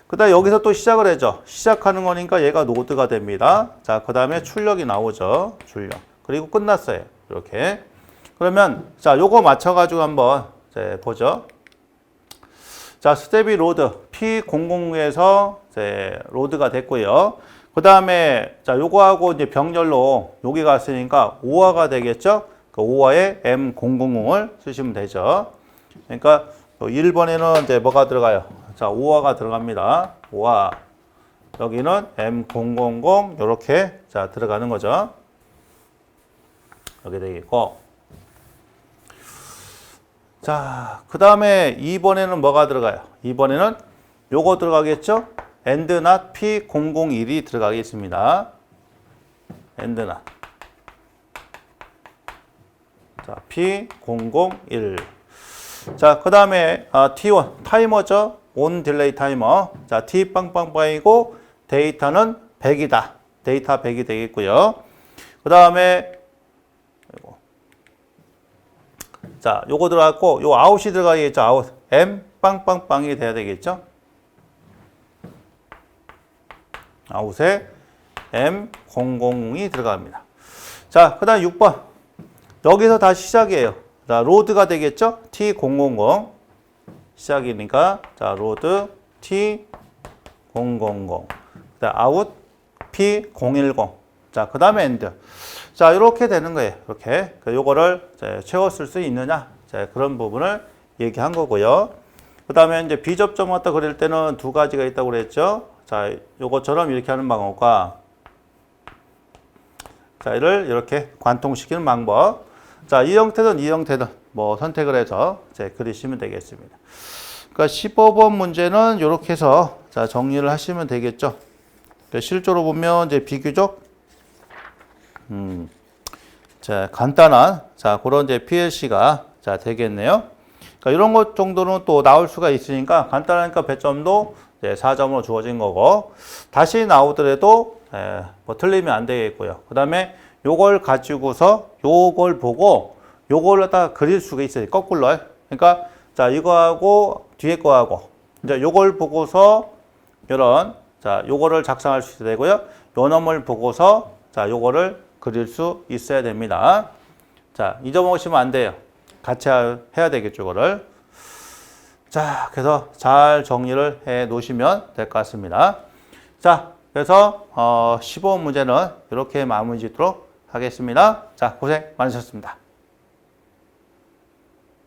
Speaker 2: 그 다음에 여기서 또 시작을 해죠. 시작하는 거니까 얘가 노드가 됩니다. 자, 그 다음에 출력이 나오죠. 출력. 그리고 끝났어요. 이렇게. 그러면, 자, 요거 맞춰가지고 한번 이제 보죠. 자, 스텝이 로드. P00에서 이제 로드가 됐고요. 그 다음에, 자, 요거하고 이제 병렬로 여기 갔으니까 5화가 되겠죠? 그 5화에 M000을 쓰시면 되죠. 그러니까 1번에는 이제 뭐가 들어가요? 자, 5화가 들어갑니다. 5화. 여기는 M000 이렇게 자, 들어가는 거죠. 여기 되겠고. 자, 그 다음에 2번에는 뭐가 들어가요? 2번에는 요거 들어가겠죠? 엔드낫 P001이 들어가겠습니다. 엔드낫. 자, P001. 자, 그 다음에 T1 타이머죠. 온 딜레이 타이머. 자, T 빵빵빵이고 데이터는 100이다. 데이터 100이 되겠고요. 그 다음에 자, 요거 들어갔고 요 아웃이 들어가겠죠. 아웃. M 빵빵빵이 돼야 되겠죠. 아웃에 M000이 들어갑니다. 자, 그 다음 6번. 여기서 다시 시작이에요. 자, 로드가 되겠죠? T000. 시작이니까, 자, 로드 T000. 그 다음 아웃 P010. 자, 그 다음에 엔드. 자, 이렇게 되는 거예요. 이렇게. 요거를 채웠을 수 있느냐. 자, 그런 부분을 얘기한 거고요. 그 다음에 이제 비접점 갖다 그릴 때는 두 가지가 있다고 그랬죠. 자, 요것처럼 이렇게 하는 방법과 자, 이를 이렇게 관통시키는 방법. 자, 이 형태든 이 형태든 뭐 선택을 해서 이제 그리시면 되겠습니다. 그러니까 15번 문제는 이렇게 해서 자, 정리를 하시면 되겠죠. 그러니까 실제로 보면 이제 비교적 자, 간단한 자, 그런 이제 PLC가 자, 되겠네요. 그러니까 이런 것 정도는 또 나올 수가 있으니까 간단하니까 배점도 이제 4점으로 주어진 거고 다시 나오더라도 뭐 틀리면 안 되겠고요. 그 다음에 요걸 가지고서 요걸 보고 요걸 갖다 그릴 수가 있어요. 거꾸로. 그러니까 자, 이거하고 뒤에 거하고 이제 요걸 보고서 이런 자, 요거를 작성할 수 있어야 되고요. 요 놈을 보고서 자, 요거를 그릴 수 있어야 됩니다. 자, 잊어먹으시면 안 돼요. 같이 해야 되겠죠, 이거를. 자, 그래서 잘 정리를 해 놓으시면 될 것 같습니다. 자, 그래서 15번 문제는 이렇게 마무리 짓도록 하겠습니다. 자, 고생 많으셨습니다.